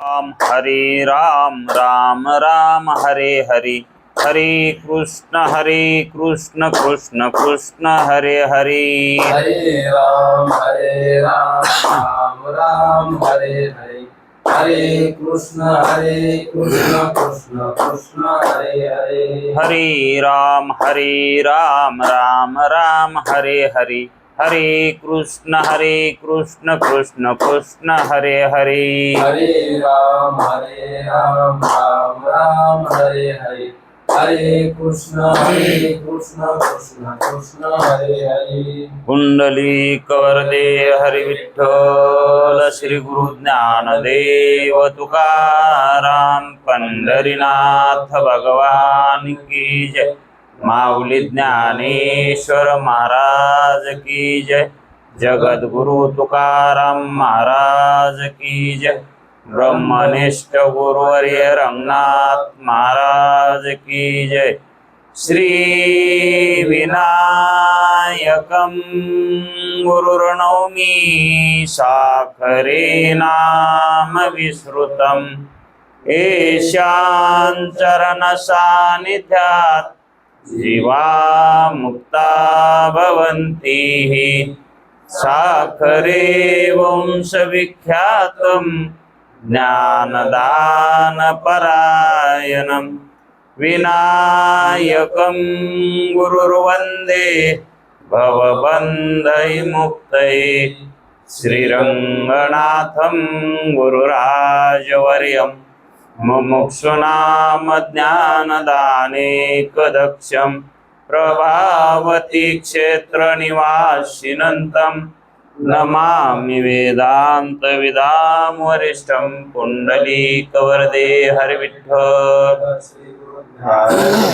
राम हरे राम राम राम हरे हरे हरे कृष्ण कृष्ण कृष्ण हरे हरे हरे राम राम राम हरे हरे हरे कृष्ण कृष्ण कृष्ण हरे हरे हरे राम राम राम हरे हरे हरे कृष्ण कृष्ण कृष्ण हरे हरे हरे राम राम राम हरे हरे हरे कृष्ण कृष्ण कृष्ण हरे हरे कुंडलिक वरदे हरि विठ्ठल श्री गुरु ज्ञानदेव तुकाराम पंढरीनाथ भगवान की जय माऊली ज्ञानेश्वर महाराज की जय जगद्गुरु तुकाराम महाराज की जय ब्रह्मनिष्ठ गुरुवर्य रंगनाथ महाराज की जय श्री विनायकं गुरुर्नौमि साखरे नाम विस्मृतम् येषां चरणसान्निध्यात् जीवा मुक्ता भवन्ति साखरे वंशविख्यातं ज्ञानदानपरायणम् विनायकं गुरुर्वन्दे भवबन्धविमुक्तये श्रीरङ्गनाथं गुरुराजवर्यं मुमुक्षूणां ज्ञानदानेकदक्षं प्रभावती क्षेत्रनिवासिनं नमामि वेदान्तविदां वरिष्ठं पुण्डलीकवरदे हरिविठ्ठल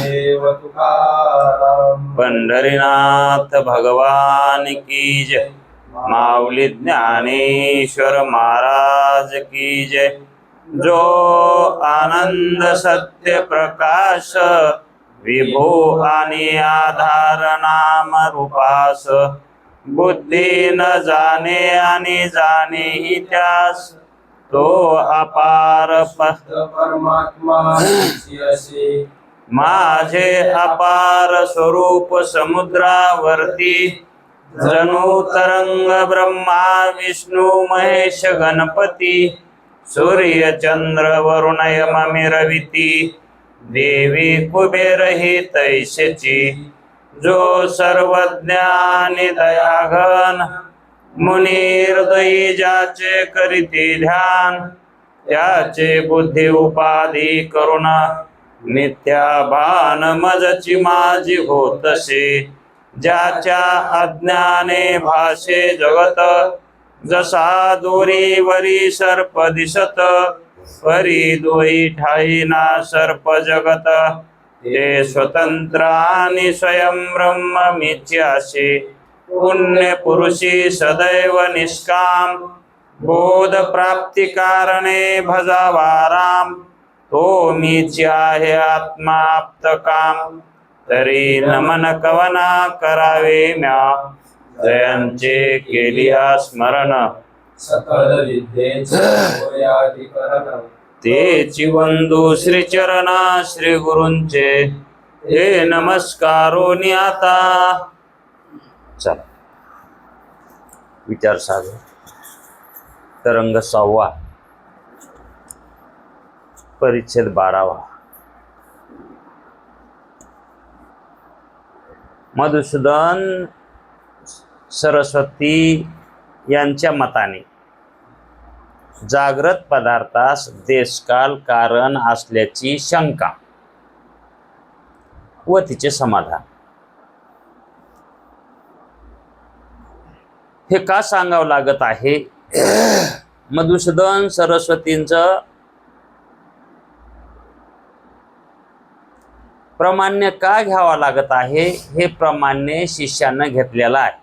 देव तुकाराम पंढरीनाथ भगवान की जय माऊली ज्ञानेश्वर महाराज की जय जो आनंद सत्य प्रकाश विभो आणि आधार नाम रूपास बुद्धी न जाणे आणि जाणे ही त्यास तो अपार परमात्मा असे माझे अपार स्वरूप समुद्रावरती जणू तरंग ब्रह्मा विष्णू महेश गणपती सूर्य चंद्र वरुण यम रविती देवी कुबेर ही तैसेची जो सर्वज्ञानी दयाघन मुनी हृदयी ज्याचे करीती ध्यान त्याचे बुद्धी उपाधी करुण मिथ्या भान मजची माझी होतसे ज्याच्या अज्ञाने भाषे जगत जसा दोरीवरी सर्प दिसत परी दोई ठाई ना सर्प जगत ते स्वतंत्र आणि स्वयं ब्रह्म मिथ्यासे पुण्य पुरुषी सदैव निष्काम बोध प्राप्ती कारणे भजावा राम तो मीच आहे आत्माप्त काम तरी नमन कवना करावे म्या जयांचे केलिया स्मरण सकल विद्येचे होयाधिकरण तेची वंदू श्री चरणा श्री गुरूंचे हे नमस्कारोनी आता चला विचार सागर तरंग 6वा परिच्छेद 12वा मधुसूदन सरस्वती यांच्या मताने जागृत पदार्थास देशकाल कारण असल्याची शंका व तिचे समाधान हे का सांगावं लागत आहे. मधुसूदन सरस्वतींचं प्रामाण्य का घ्यावा लागत आहे हे प्रामाण्य शिष्यानं घेतलेलं आहे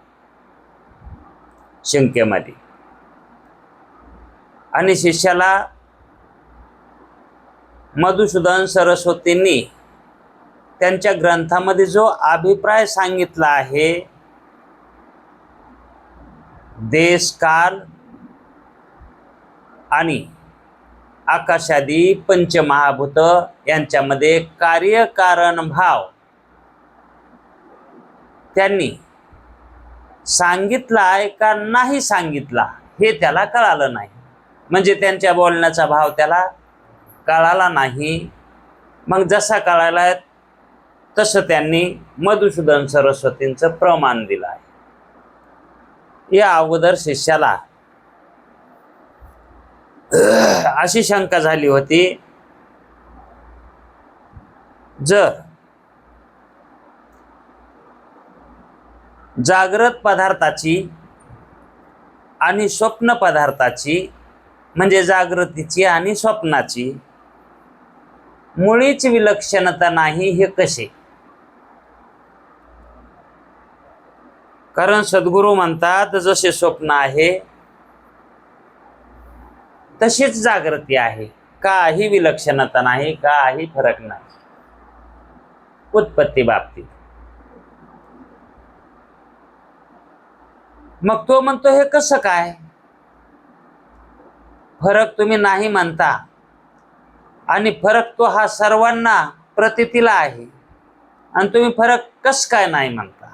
शंकेमध्ये आणि शिष्याला मधुसूदन सरस्वतींनी त्यांच्या ग्रंथामध्ये जो अभिप्राय सांगितला आहे देश काल आणि आकाशादी पंचमहाभूत यांच्यामध्ये कार्यकारण भाव त्यांनी सांगितला आहे का नाही सांगितला हे त्याला कळालं नाही. म्हणजे त्यांच्या बोलण्याचा भाव त्याला कळाला नाही. मग जसा कळाला तसं त्यांनी मधुसूदन सरस्वतींचं प्रमाण दिलं आहे. या अगोदर शिष्याला अशी शंका झाली होती, जर जागृत पदार्थाची आणि स्वप्न पदार्थाची म्हणजे जागृतीची आणि स्वप्नाची मुळीच विलक्षणता नाही हे कसे? कारण सद्गुरू म्हणतात जसे स्वप्न आहे तशीच जागृती आहे, काही विलक्षणता नाही, काही फरक नाही उत्पत्ती बाबतीत. मग तो म्हणतो हे कसं काय? फरक तुम्ही नाही म्हणता आणि फरक तो हा सर्वांना प्रतीतीला आहे आणि तुम्ही फरक कस काय नाही म्हणता?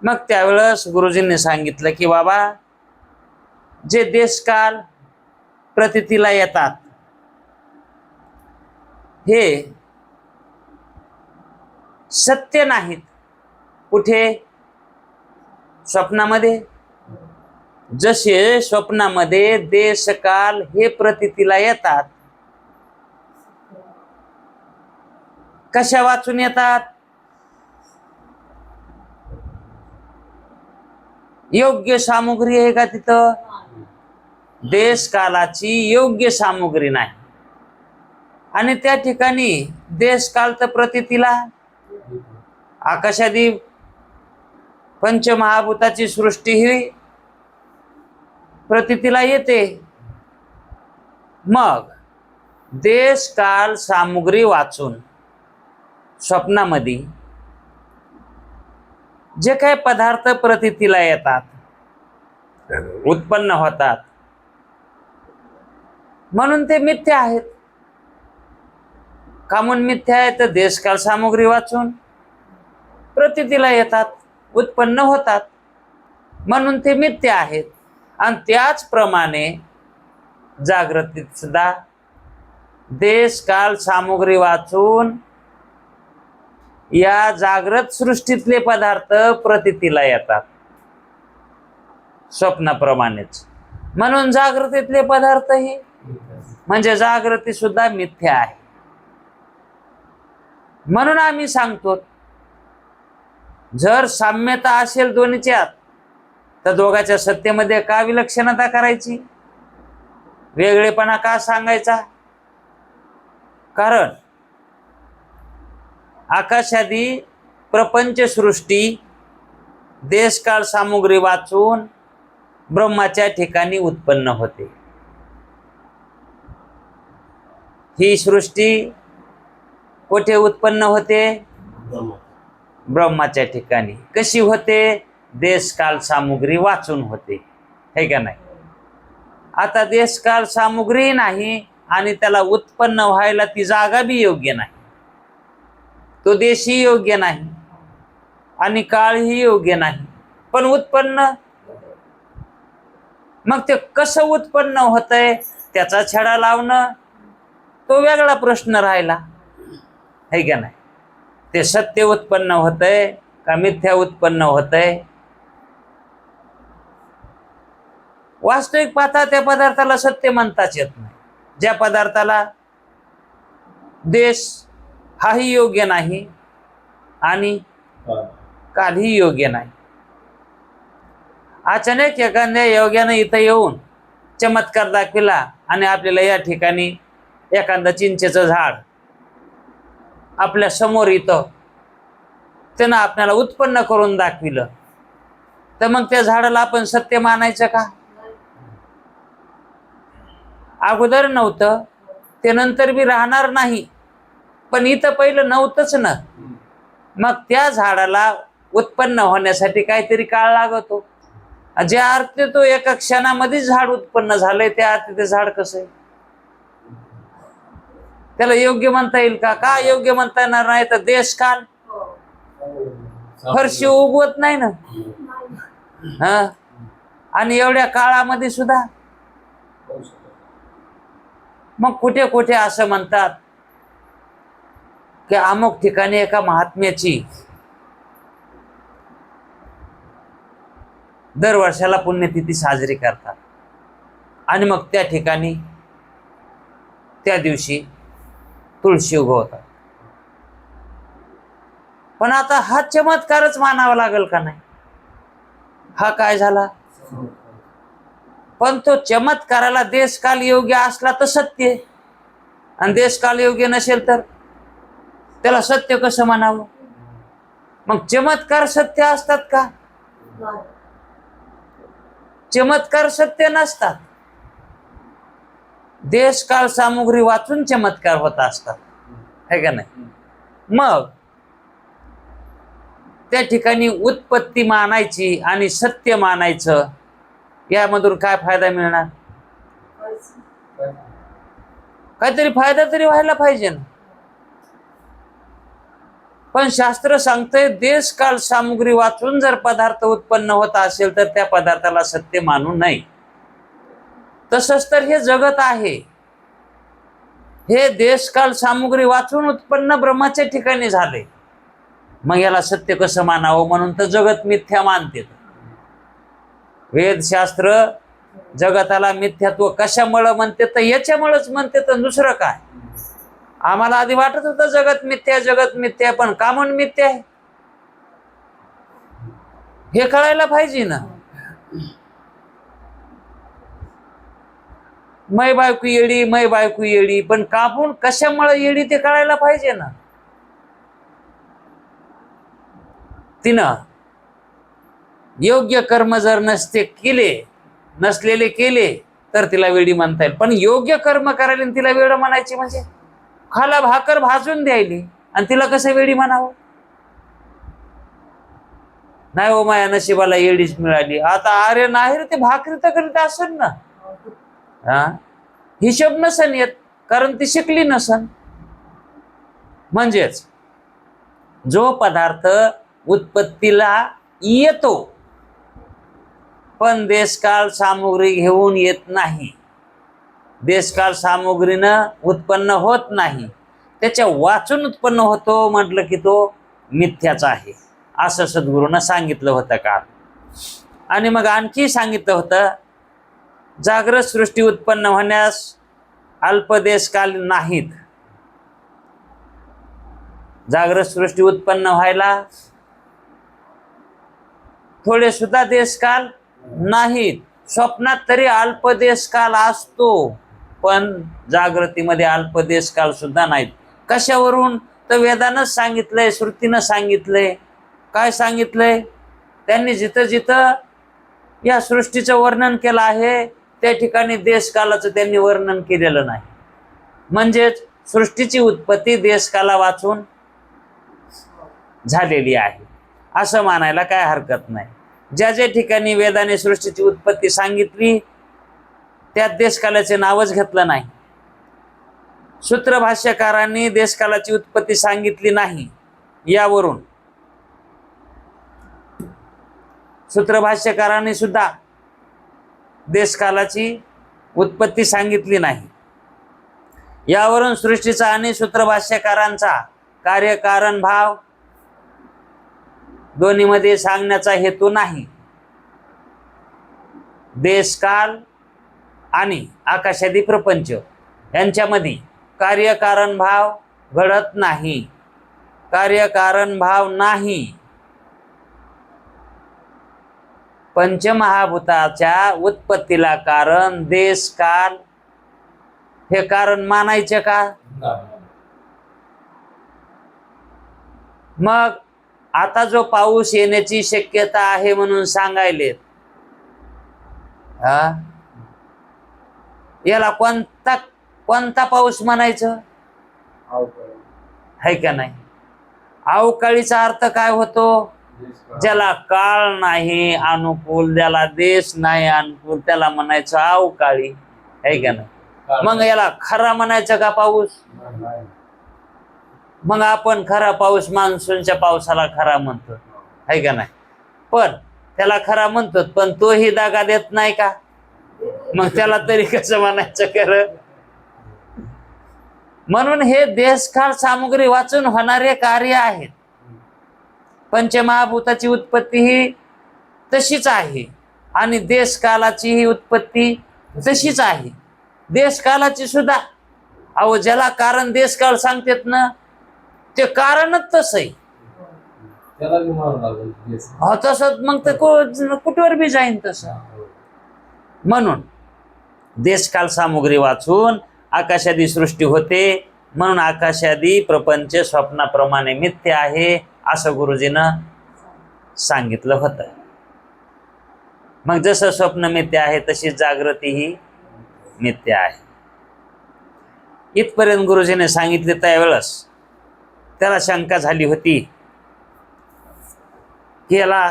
मग त्यावेळेस गुरुजींनी सांगितलं की बाबा, जे देशकाल प्रतीतीला येतात हे सत्य नाहीत. कुठे? स्वप्नामध्ये. जसे स्वप्नामध्ये देशकाल हे प्रतीतीला येतात, कशा वाचून येतात? योग्य सामुग्री आहे का तिथं? देशकालाची योग्य सामुग्री नाही आणि त्या ठिकाणी देशकाल तर प्रतीतीला आकाशादी पंचमहाभूताची सृष्टी ही प्रतीतीला येते. मग देशकाल सामुग्री वाचून स्वप्नामध्ये जे काही पदार्थ प्रतीतीला येतात, उत्पन्न होतात, म्हणून ते मिथ्या आहेत. का म्हणून मिथ्या आहेत? तर देशकाल सामुग्री वाचून प्रतीतीला येतात, उत्पन्न होतात, म्हणून ते मिथ्या आहेत. आणि त्याचप्रमाणे जागृतीत सुद्धा देशकाल सामुग्री वाचून या जागृत सृष्टीतले पदार्थ प्रतीतीला येतात स्वप्नाप्रमाणेच. म्हणून जागृतीतले पदार्थही म्हणजे जागृती सुद्धा मिथ्या आहे. म्हणून आम्ही सांगतो, जर साम्यता असेल दोन्हीच्यात तर दोघांच्या सत्तेमध्ये का विलक्षणता करायची? वेगळेपणा का सांगायचा? कारण आकाशादी प्रपंच सृष्टी देशकाल सामुग्री वाचून ब्रह्माच्या ठिकाणी उत्पन्न होते. ही सृष्टी कुठे उत्पन्न होते? ब्रह्माच्या ठिकाणी. कशी होते? देशकाल सामुग्री वाचून होते, हे का नाही? आता देशकाल सामुग्री नाही आणि त्याला उत्पन्न व्हायला ती जागा बी योग्य नाही, तो देशही योग्य नाही आणि काळही योग्य नाही, पण उत्पन्न. मग ते कसं उत्पन्न होतंय त्याचा छडा लावणं तो वेगळा प्रश्न राहिला, है का नाही? ते सत्य उत्पन्न होतंय का मिथ्या उत्पन्न होतंय? वास्तविक पाहता त्या पदार्थाला सत्य म्हणताच येत नाही. ज्या पदार्थाला देश हाही योग्य नाही आणि कालही योग्य नाही. अचानक एखाद्या योग्यानं इथं येऊन चमत्कार दाखविला आणि आपल्याला या ठिकाणी एखादं चिंचेचं झाड आपल्या समोर येतं, त्यानं आपल्याला उत्पन्न करून दाखविलं, तर मग त्या झाडाला आपण सत्य मानायचं का? अगोदर नव्हतं, ते नंतर बी राहणार नाही, पण इथं पहिलं नव्हतंच ना. मग त्या झाडाला उत्पन्न होण्यासाठी काहीतरी काळ लागतो. ज्या अर्थी तो एका क्षणामध्ये झाड उत्पन्न झालंय त्या अर्थी ते झाड कसं आहे? त्याला योग्य म्हणता येईल का? का योग्य म्हणता येणार नाही? तर देशकाल फरशी उगवत नाही ना. हा, आणि एवढ्या काळामध्ये सुद्धा मग कुठे कुठे असं म्हणतात की अमुक ठिकाणी एका महात्म्याची दरवर्षाला पुण्यतिथी साजरी करतात आणि मग त्या ठिकाणी त्या दिवशी तुळशी उगवतात. पण आता हा चमत्कारच मानावा लागेल का नाही? हा काय झाला? पण तो चमत्काराला देशकाल योग्य असला तर सत्य आहे, आणि देशकाल योग्य नसेल तर त्याला सत्य कसं म्हणावं? मग चमत्कार सत्य असतात का? चमत्कार सत्य नसतात. देशकाल सामुग्री वाचून चमत्कार होत असतात, है का नाही? मग त्या ठिकाणी उत्पत्ती मानायची आणि सत्य मानायचं, यामधून काय फायदा मिळणार? काहीतरी फायदा तरी व्हायला पाहिजे ना. पण शास्त्र सांगतंय देशकाल सामुग्री वाचून जर पदार्थ उत्पन्न होत असेल तर त्या पदार्थाला सत्य मानू नये. तसंच तर हे जगत आहे, हे देशकाल सामुग्री वाचून उत्पन्न ब्रह्माच्या ठिकाणी झाले. मग याला सत्य कसं मानावं? म्हणून तर जगत मिथ्या मानते. वेदशास्त्र जगताला मिथ्यात्व कशामुळे म्हणते? तर याच्यामुळेच म्हणते, तर दुसरं काय? आम्हाला आधी वाटत होतं जगत मिथ्या, पण का म्हणून मिथ्या आहे हे कळायला पाहिजे ना. मै बायको येडी, पण कापून कशामुळे येडी ते कळायला पाहिजे ना. तिनं योग्य कर्म जर नसलेले केले तर तिला वेडी म्हणता येईल. पण योग्य कर्म करायला तिला वेड म्हणायची म्हणजे खाला भाकर भाजून द्यायली आणि तिला कसं वेडी म्हणावं? नाही हो, माया नशिबाला येडीच मिळाली. आता अरे नाही रे, ते भाकरी तर करीत असेल ना. हा, हिशोब नसन येत, कारण ती शिकली नसन. म्हणजेच जो पदार्थ उत्पत्तीला येतो पण देशकाल सामुग्री घेऊन येत नाही, देशकाल सामुग्रीनं उत्पन्न होत नाही, त्याच्या वाचून उत्पन्न होतो म्हटलं की तो मिथ्याचा आहे, असं सद्गुरूंना सांगितलं होतं का. आणि मग आणखी सांगितलं होतं, जागृत सृष्टी उत्पन्न होण्यास अल्पदेशकाल नाहीत. जागृत सृष्टी उत्पन्न व्हायला थोडे सुद्धा देशकाल नाहीत. स्वप्नात तरी अल्पदेशकाल असतो, पण जागृतीमध्ये अल्पदेशकाल सुद्धा नाहीत. कशावरून? तर वेदानंच सांगितलंय, श्रुतीनं सांगितलंय. काय सांगितलंय? त्यांनी जिथं जिथं या सृष्टीचं वर्णन केलं आहे त्या ठिकाणी देशकालाचं त्यांनी वर्णन केलेलं नाही. म्हणजेच सृष्टीची उत्पत्ती देशकाला वाचून झालेली आहे असं मानायला काय हरकत नाही. ज्या ज्या ठिकाणी वेदाने सृष्टीची उत्पत्ती सांगितली त्यात देशकालाचे नावच घेतलं नाही. सूत्रभाष्यकारांनी देशकालाची उत्पत्ती सांगितली नाही, यावरून सूत्रभाष्यकारांनी सुद्धा देशकालाची उत्पत्ती सांगितली नाही. यावरून सृष्टीचा आणि सूत्रभाष्यकारांचा कार्यकारण भाव दोन्हीमध्ये सांगण्याचा हेतू नाही. देशकाल आणि आकाशादी प्रपंच यांच्यामध्ये कार्यकारण भाव घडत नाही. कार्यकारण भाव नाही. पंचमहाभूताच्या उत्पत्तीला कारण देशकाल हे कारण मानायचे का? मग आता जो पाऊस येण्याची शक्यता आहे म्हणून सांगायलेत, याला कोणता पाऊस म्हणायचं? है का नाही? अवकाळीचा अर्थ काय होतो? ज्याला काळ नाही अनुकूल, ज्याला देश नाही अनुकूल, त्याला म्हणायचं अवकाळी, आहे का नाही? मग याला खरा म्हणायचं का पाऊस? मग आपण खरा पाऊस मान्सूनच्या पावसाला खरा म्हणतो, आहे का नाही? पण त्याला खरा म्हणतो, पण तोही दागा देत नाही का? मग त्याला तरी कसं म्हणायचं खरं? म्हणून हे देशकाळ सामुग्री वाचून होणारे कार्य आहेत. पंचमहाभूताची उत्पत्ती ही तशीच आहे आणि देशकालाची ही उत्पत्ती तशीच आहे. देशकालाची सुद्धा अहो ज्याला कारण देशकाळ सांगतात ना, ते कारणच तसं आहे. तसंच मग ते कुठवर बी जाईन तसं. म्हणून देशकाल सामुग्री वाचून आकाशादी सृष्टी होते. म्हणून आकाशादी प्रपंच स्वप्नाप्रमाणे मिथ्य आहे असं गुरुजीनं सांगितलं होतं. मग जसं स्वप्न मिथ्य आहे तशी जागृतीही मिथ्य आहे. इथपर्यंत गुरुजीने सांगितले. त्यावेळेस त्याला शंका झाली होती की याला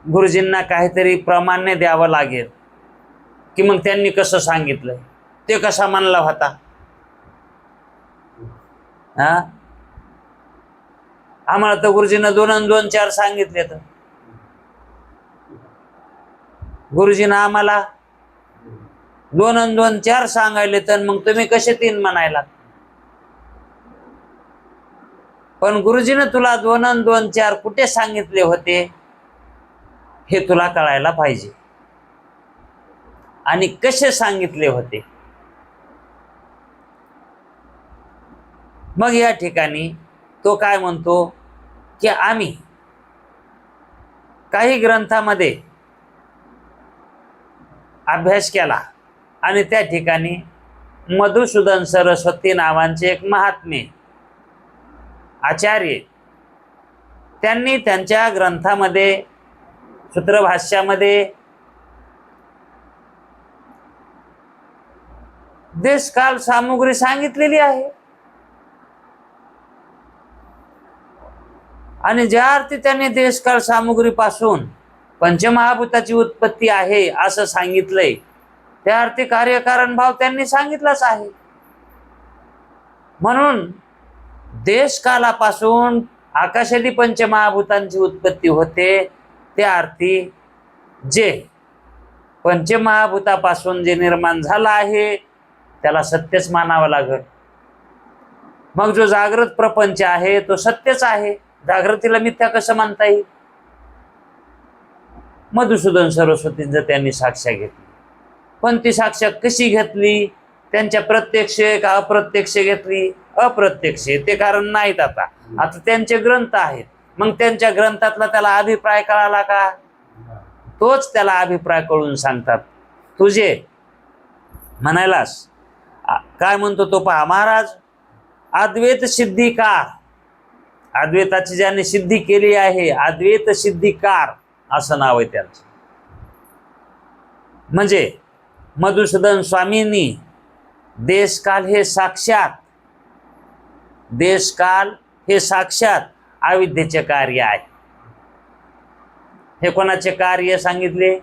गुरुजींना काहीतरी प्रामाण्य द्यावं लागेल की मग त्यांनी कसं सांगितलं, ते कसा मानला होता? आम्हाला तर गुरुजीनं 2 आणि 2 4 सांगितले. तर गुरुजीनं आम्हाला 2 आणि 2 4 सांगायले, तर मग तुम्ही कसे 3 म्हणायला? पण गुरुजीनं तुला 2 आणि 2 4 कुठे सांगितले होते हे तुला कळायला पाहिजे आणि कसे सांगितले होते. मग या ठिकाणी तो काय म्हणतो की आम्ही काही ग्रंथामध्ये अभ्यास केला आणि त्या ठिकाणी मधुसूदन सरस्वती नावांचे एक महात्मे आचार्य, त्यांनी त्यांच्या ग्रंथामध्ये सूत्रभाष्यामध्ये देशकाल सामुग्री सांगितलेली आहे. आणि ज्या अर्थी त्यांनी देशकाल सामुग्री पासून पंचमहाभूताची उत्पत्ती आहे असं सांगितलंय, त्या अर्थी कार्यकारण भाव त्यांनी सांगितलाच आहे. म्हणून देशकालापासून आकाशादी पंचमहाभूतांची उत्पत्ती होते, त्या अर्थी जे पंचमहाभूतापासून जे निर्माण झालं आहे त्याला सत्यच मानावं लागेल. मग जो जागृत प्रपंच आहे तो सत्यच आहे. जागृतीला मिथ्या कसं मानता येईल? मधुसूदन सरस्वतींचं त्यांनी साक्ष घेतली. पण ती साक्ष कशी घेतली? त्यांच्या प्रत्यक्ष का अप्रत्यक्ष घेतली? अप्रत्यक्ष. ते कारण नाहीत. आता त्यांचे ग्रंथ आहेत. मग त्यांच्या ग्रंथातला त्याला अभिप्राय कळाला का? तोच त्याला अभिप्राय कळून सांगतात. तुझे म्हणायलास काय म्हणतो तो पहा. महाराज अद्वैत सिद्धिकार, अद्वैताची ज्याने सिद्धी केली आहे, अद्वैत सिद्धिकार असं नाव आहे त्यांचं. म्हणजे मधुसूदन स्वामींनी देशकाल हे साक्षात, देशकाल हे साक्षात अविद्येचे कार्य आहे. हे कोणाचे कार्य सांगितले?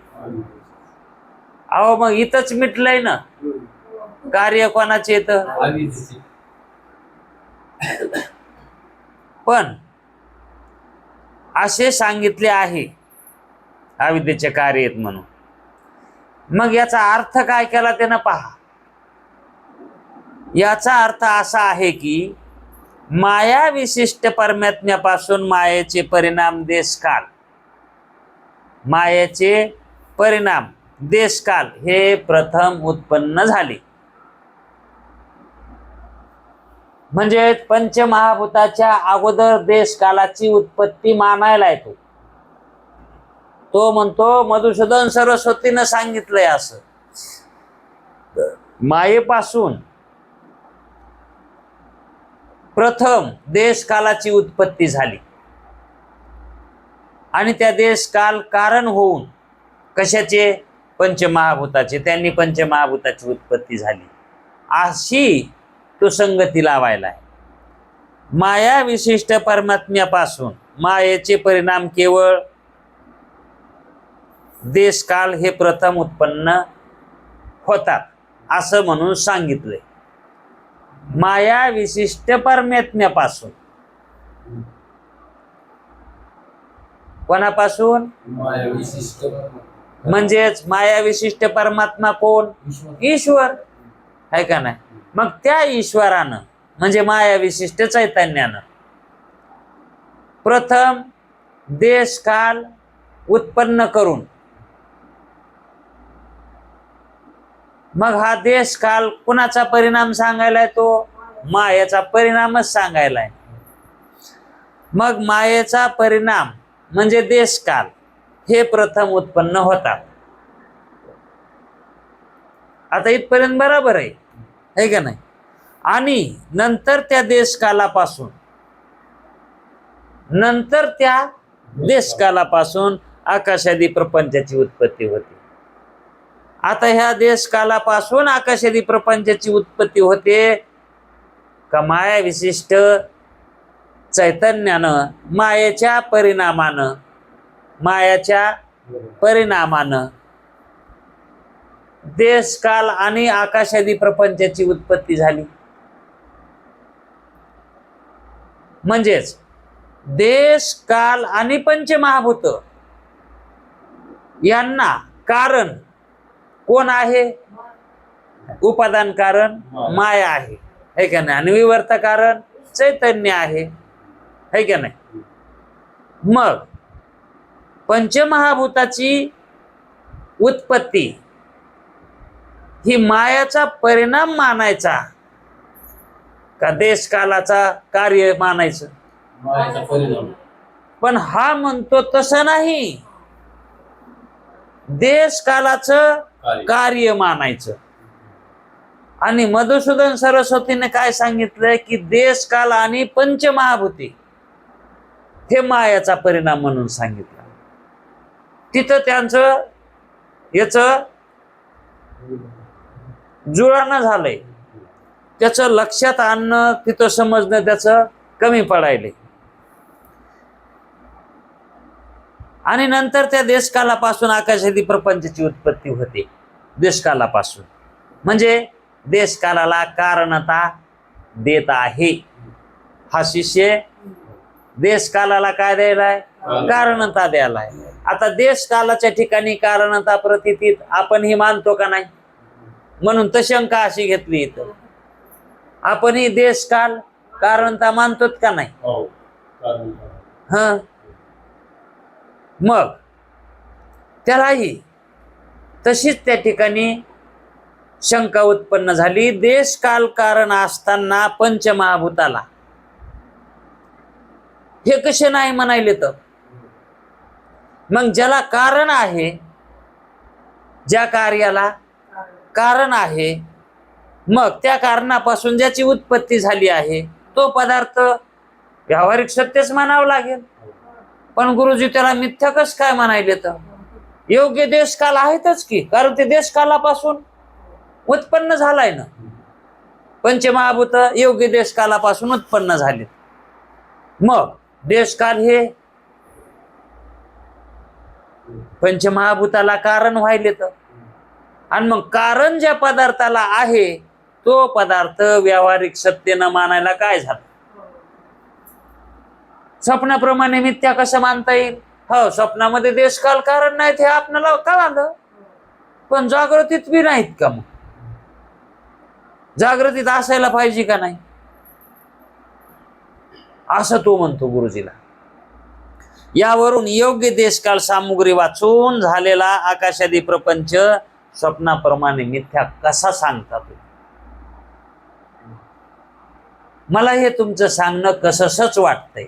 अहो मग इथंच मिटलंय ना. कार्य कोणाचे येतं? पण असे सांगितले आहे अविद्येचे कार्य आहेत म्हणून. मग याचा अर्थ काय केला त्यानं पहा. याचा अर्थ असा आहे की माया विशिष्ट परमात्म्यापासून मायेचे परिणाम देशकाल, मायेचे परिणाम देशकाल हे प्रथम उत्पन्न झाले. म्हणजे पंचमहाभूताच्या अगोदर देशकालाची उत्पत्ती मानायला येतो. तो म्हणतो मधुसूदन सरस्वतीनं सांगितलंय असं. मायेपासून प्रथम देशकालाची उत्पत्ती झाली आणि त्या देशकाल कारण होऊन कशाचे? पंचमहाभूताचे. त्यांनी पंचमहाभूताची उत्पत्ती झाली. अशी तो संगती लावायला आहे. माया विशिष्ट परमात्म्यापासून मायेचे परिणाम केवळ देशकाल हे प्रथम उत्पन्न होतात असं म्हणून सांगितलंय. माया विशिष्ट परमात्म्यापासून. कोणापासून? माया विशिष्ट म्हणजेच माया विशिष्ट परमात्मा कोण? ईश्वर आहे का नाही. मग त्या ईश्वरानं म्हणजे माया विशिष्ट चैतन्यानं प्रथम देशकाल उत्पन्न करून मग हा देशकाल कुणाचा परिणाम सांगायलाय? तो मायेचा परिणामच सांगायलाय. मग मायेचा परिणाम म्हणजे देशकाल हे प्रथम उत्पन्न होतात. आता इथपर्यंत बरोबर आहे का नाही. आणि नंतर त्या देशकालापासून आकाशादी प्रपंचाची उत्पत्ती होते. आता ह्या देशकालापासून आकाशादी प्रपंचाची उत्पत्ती होते का माया विशिष्ट चैतन्यानं मायेच्या परिणामानं देशकाल आणि आकाशादी प्रपंचाची उत्पत्ती झाली. म्हणजेच देश काल आणि पंचमहाभूत यांना कारण कोण आहे? उपादान कारण माया आहे का नाही. आणि विवर्त कारण चैतन्य आहे का नाही. मग पंचमहाभूताची उत्पत्ती ही मायाचा परिणाम मानायचा का देशकालाचा कार्य मानायचं? मायाचा परिणाम. पण हा म्हणतो तसं नाही, देशकालाचं कार्य मानायचं. आणि मधुसूदन सरस्वतीने काय सांगितलंय की देशकाल आणि पंचमहाभूती हे मायाचा परिणाम म्हणून सांगितलं. तिथं त्यांचं याच जुळानं झालंय. त्याचं लक्षात आणणं तिथं समजणं त्याचं कमी पडायले. आणि नंतर त्या देशकालापासून आकाशादी प्रपंचाची उत्पत्ती होते. देशकालापासून म्हणजे देशकालाला कारणता देत आहे. हा शिष्य देशकालाला काय द्यायलाय? कारणता द्यायलाय. आता देशकालाच्या ठिकाणी कारणता प्रतीतीत आपण ही मानतो का नाही? म्हणून तर शंका अशी घेतली इथं. आपण ही देशकाल कारणता मानतो का नाही? ह मग त्यालाही तशीच त्या ठिकाणी शंका उत्पन्न झाली. देशकाल कारण असताना पंचमहाभूताला हे कसे नाही म्हणायले? तर मग ज्याला कारण आहे, ज्या कार्याला कारण आहे, मग त्या कारणापासून ज्याची उत्पत्ती झाली आहे तो पदार्थ व्यावहारिक सत्यच मानावं लागेल. पण गुरुजी त्याला मिथ्या कस काय म्हणायले? तर योग्य देशकाल आहेतच की, कारण ते देशकालापासून उत्पन्न झालाय ना. पंचमहाभूत योग्य देशकालापासून उत्पन्न झाले. मग देशकाल हे पंचमहाभूताला कारण व्हायले. तर आणि मग कारण ज्या पदार्थाला आहे तो पदार्थ व्यावहारिक सत्तेनं मानायला काय झालं? स्वप्नाप्रमाणे मिथ्या कसं मानता येईल? हो, स्वप्नामध्ये देशकाल कारण नाहीत हे आपल्याला कळालं, पण जागृतीत बी नाहीत का? मग जागृतीत असायला पाहिजे का नाही असं तो म्हणतो गुरुजीला. यावरून योग्य देशकाल सामुग्री वाचून झालेला आकाशादी प्रपंच स्वप्नाप्रमाणे मिथ्या कसा सांगता तुम्ही? मला हे तुमचं सांगणं कसंच वाटतंय.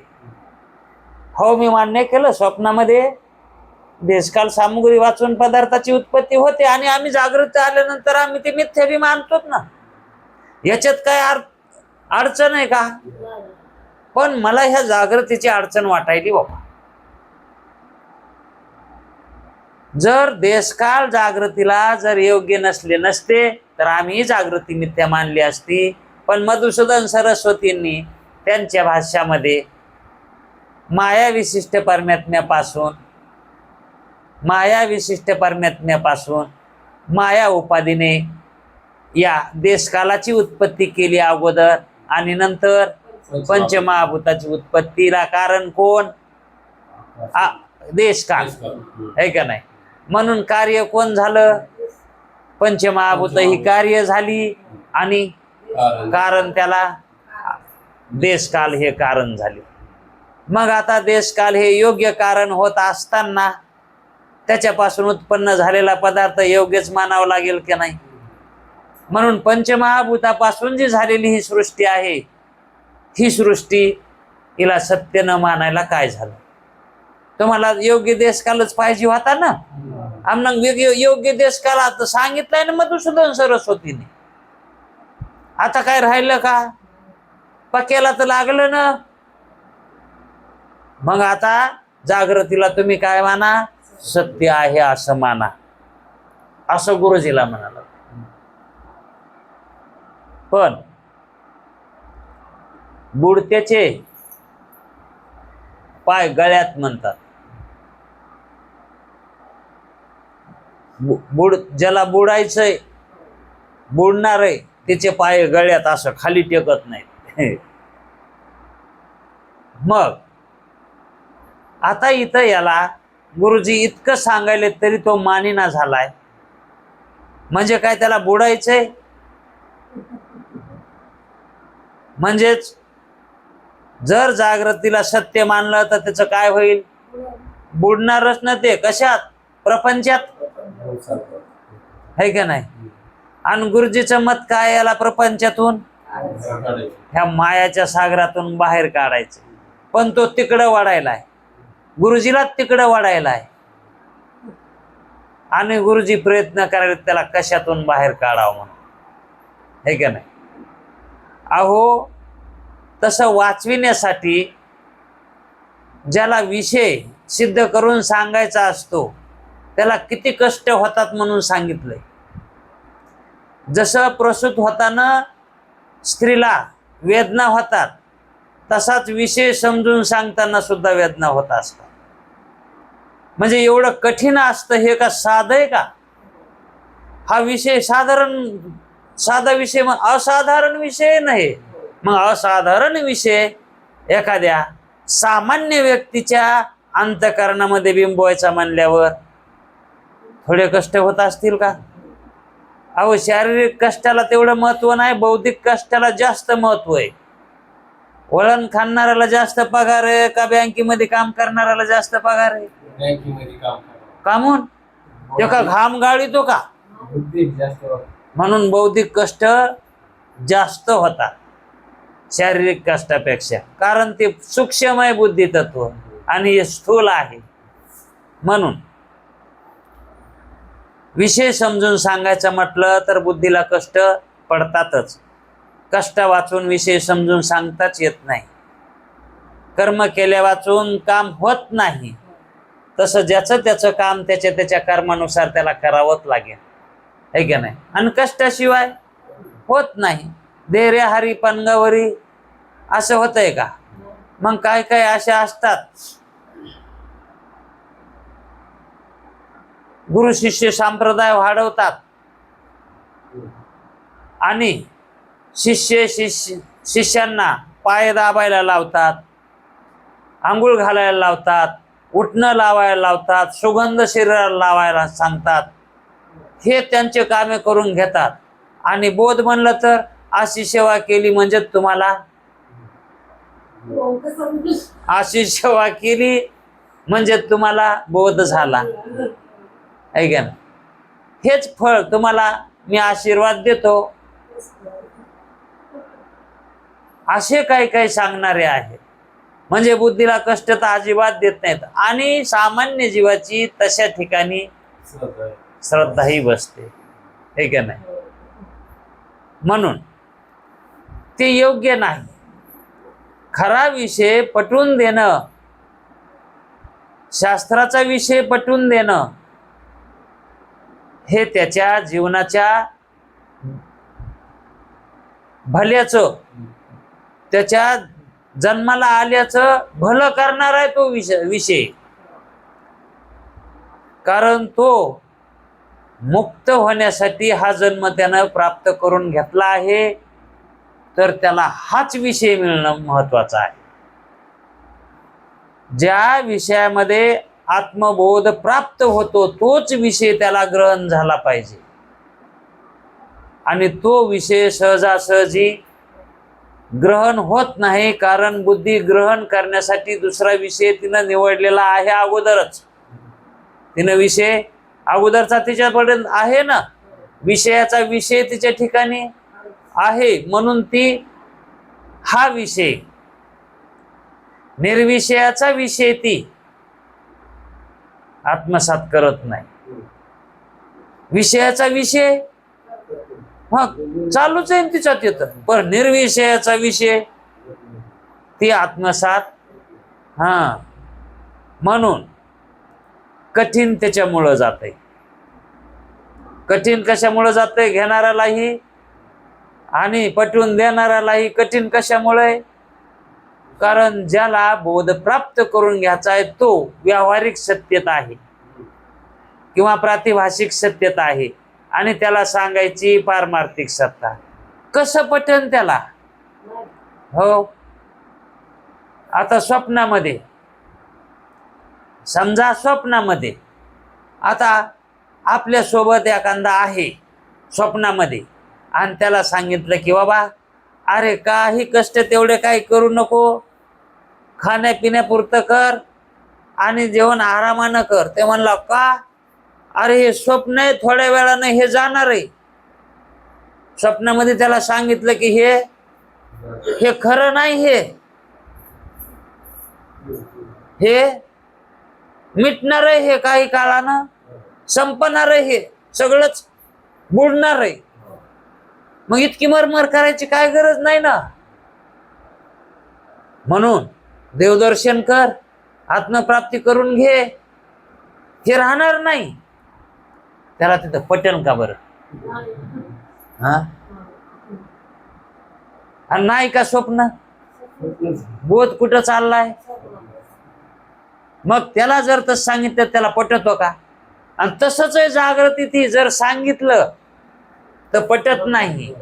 हो, मी मान्य केलं स्वप्नामध्ये देशकाल सामुग्री वाचून पदार्थाची उत्पत्ती होते आणि आम्ही जागृत आल्यानंतर आम्ही ते मिथ्या बी मानतोच ना. याच्यात काय अडचण आहे का? पण मला ह्या जागृतीची अडचण वाटायली बाबा. जर देशकाल जागृतीला जर योग्य नसते तर आम्ही जागृती मिथ्या मानली असती. पण मधुसूदन सरस्वतींनी त्यांच्या भाष्यामध्ये माया विशिष्ट परमात्म्यापासून माया उपाधीने या देशकालाची उत्पत्ती केली अगोदर, आणि नंतर पंचमहाभूताची उत्पत्तीला कारण कोण? देशकाल, है का नाही? म्हणून कार्य कोण झालं? पंचमहाभूत ही कार्य झाली, आणि कारण त्याला देशकाल हे कारण झाले. मग आता देशकाल हे योग्य कारण होत असताना त्याच्यापासून उत्पन्न झालेला पदार्थ योग्यच मानावा लागेल की नाही? म्हणून पंचमहाभूतापासून जी झालेली ही सृष्टी आहे, ही सृष्टी हिला सत्य न मानायला काय झालं? तुम्हाला योग्य देशकालच पाहिजे होता ना. आम्हाला योग्य देशकाल आता सांगितलंय ना मधुसूदन सरस्वतीने. आता काय राहिलं का? पक्याला तर लागलं ना. मग आता जागृतीला तुम्ही काय माना? सत्य आहे असं माना, असं गुरुजीला म्हणाला. पण बुडत्याचे पाय गळ्यात म्हणतात. ज्याला बुडायचंय, बुडणार आहे, त्याचे पाय गळ्यात असं खाली टेकत नाहीत. मग आता इथं याला गुरुजी इतकं सांगायले तरी तो मानिना झालाय. म्हणजे काय? त्याला बुडायचंय. म्हणजेच जर जागृतीला सत्य मानलं तर त्याचं काय होईल? बुडणारच ना ते. कशात? प्रपंचात, है का नाही? आणि गुरुजीचं मत काय? याला प्रपंचातून, ह्या मायाच्या सागरातून बाहेर काढायचं. पण तो तिकडं वाढायलाय, गुरुजीला तिकडं वाढायलाय. आणि गुरुजी प्रयत्न करायला त्याला कशातून बाहेर काढावं म्हणून, है का नाही? अहो, तसं वाचविण्यासाठी ज्याला विषय सिद्ध करून सांगायचा असतो त्याला किती कष्ट होतात म्हणून सांगितलंय. जसं प्रसूत होताना स्त्रीला वेदना होतात, तसाच विषय समजून सांगताना सुद्धा वेदना होत असतात. म्हणजे एवढं कठीण असतं हे का साधं आहे का? हा विषय साधा विषय, मग असाधारण विषय नाही. मग असाधारण विषय एखाद्या सामान्य व्यक्तीच्या अंतःकरणामध्ये बिंबवायचा म्हणल्यावर थोडे कष्ट होत असतील का? अहो, शारीरिक कष्टाला तेवढं महत्व नाही, बौद्धिक कष्टाला जास्त महत्व आहे. वळण खाणाऱ्याला जास्त पगार आहे का बँकेमध्ये काम करणाऱ्याला जास्त पगार आहे? कामून ते का घाम गाळीतो का? म्हणून बौद्धिक कष्ट जास्त होता शारीरिक कष्टापेक्षा, कारण ते सूक्ष्म आहे बुद्धी तत्व आणि हे स्थूल आहे. म्हणून विषय समजून सांगायचं म्हटलं तर बुद्धीला कष्ट पडतातच. कष्ट वाचून विषय समजून सांगताच येत नाही. कर्म केल्या वाचून काम होत नाही. तसं ज्याचं त्याचं काम त्याच्या त्याच्या कर्मानुसार त्याला करावंच लागेल, है का नाही? आणि कष्टाशिवाय होत नाही. धैर्य हरी पणगावरी असं होतंय का? मग काय काय अशा असतात, गुरु शिष्य संप्रदाय वाढवतात आणि शिष्यांना पाय दाबायला लावतात, आंघोळ घालायला लावतात, उठणं लावायला लावतात, सुगंध शरीराला लावायला सांगतात. हे त्यांचे कामे करून घेतात. आणि बोध म्हणलं तर अशी सेवा केली म्हणजे तुम्हाला, अशी सेवा केली म्हणजे तुम्हाला बोध झाला, है का? हेच फळ तुम्हाला मी आशीर्वाद देतो, असे काही काही सांगणारे आहेत. म्हणजे बुद्धीला कष्ट तर अजिबात देत नाहीत. आणि सामान्य जीवाची तशा ठिकाणी श्रद्धाही बसते, हे का नाही? म्हणून ते योग्य नाही. खरा विषय पटवून देणं, शास्त्राचा विषय पटवून देणं, हे त्याच्या जीवनाच्या भल्याचं, त्याच्या जन्माला आल्याचं भलं करणार आहे तो विषय, कारण तो मुक्त होण्यासाठी हा जन्म त्यानं प्राप्त करून घेतला आहे, तर त्याला हाच विषय मिळणं महत्वाचं आहे. ज्या विषयामध्ये आत्मबोध प्राप्त होतो तोच विषय त्याला ग्रहण झाला पाहिजे. आणि तो विषय सहजासहजी ग्रहण होत नाही, कारण बुद्धी ग्रहण करण्यासाठी दुसरा विषय तिनं निवडलेला आहे अगोदरच. तिनं विषय अगोदरचा तिच्यापर्यंत आहे ना, विषयाचा विषय तिच्या ठिकाणी आहे, म्हणून ती हा विषय निर्विषयाचा विषय ती आत्मसात करत नाही. विषयाचा विषय चालूच आहे तिच्या तिथं, पण निर्विषयाचा विषय ती आत्मसात म्हणून कठीण त्याच्यामुळं जाते. कठीण कशामुळं जाते? घेणाऱ्यालाही आणि पटवून देणाऱ्यालाही कठीण कशामुळे? कारण ज्याला बोध प्राप्त करून घ्यायचा आहे तो व्यावहारिक सत्यता आहे किंवा प्रातिभाषिक सत्यता आहे, आणि त्याला सांगायची पारमार्थिक सत्ता. कसं पटन त्याला? हो, आता स्वप्नामध्ये समजा, स्वप्नामध्ये आता आपल्या सोबत एखादा आहे स्वप्नामध्ये, आणि त्याला सांगितलं की बाबा अरे काही कष्ट तेवढे काही करू नको, खाण्यापिण्यापुरतं कर आणि जेवण आरामानं कर. ते म्हणला का? अरे हे स्वप्न आहे, थोड्या वेळानं हे जाणार आहे. स्वप्नामध्ये त्याला सांगितलं की हे खरं नाही, हे मिटणार आहे, हे काही काळानं संपणार आहे, हे सगळंच बुडणार आहे. मग इतकी मरमर करायची काय गरज नाही ना. म्हणून देवदर्शन कर, आत्मप्राप्ती करून घे, हे राहणार नाही. त्याला तिथं पटेल का बरं? आणि नाही का स्वप्न? बोध कुठं चाललाय? मग त्याला जर तसं सांगितलं त्याला पटतो का? आणि तसंच आहे जागृती, ती जर सांगितलं तर पटत नाही.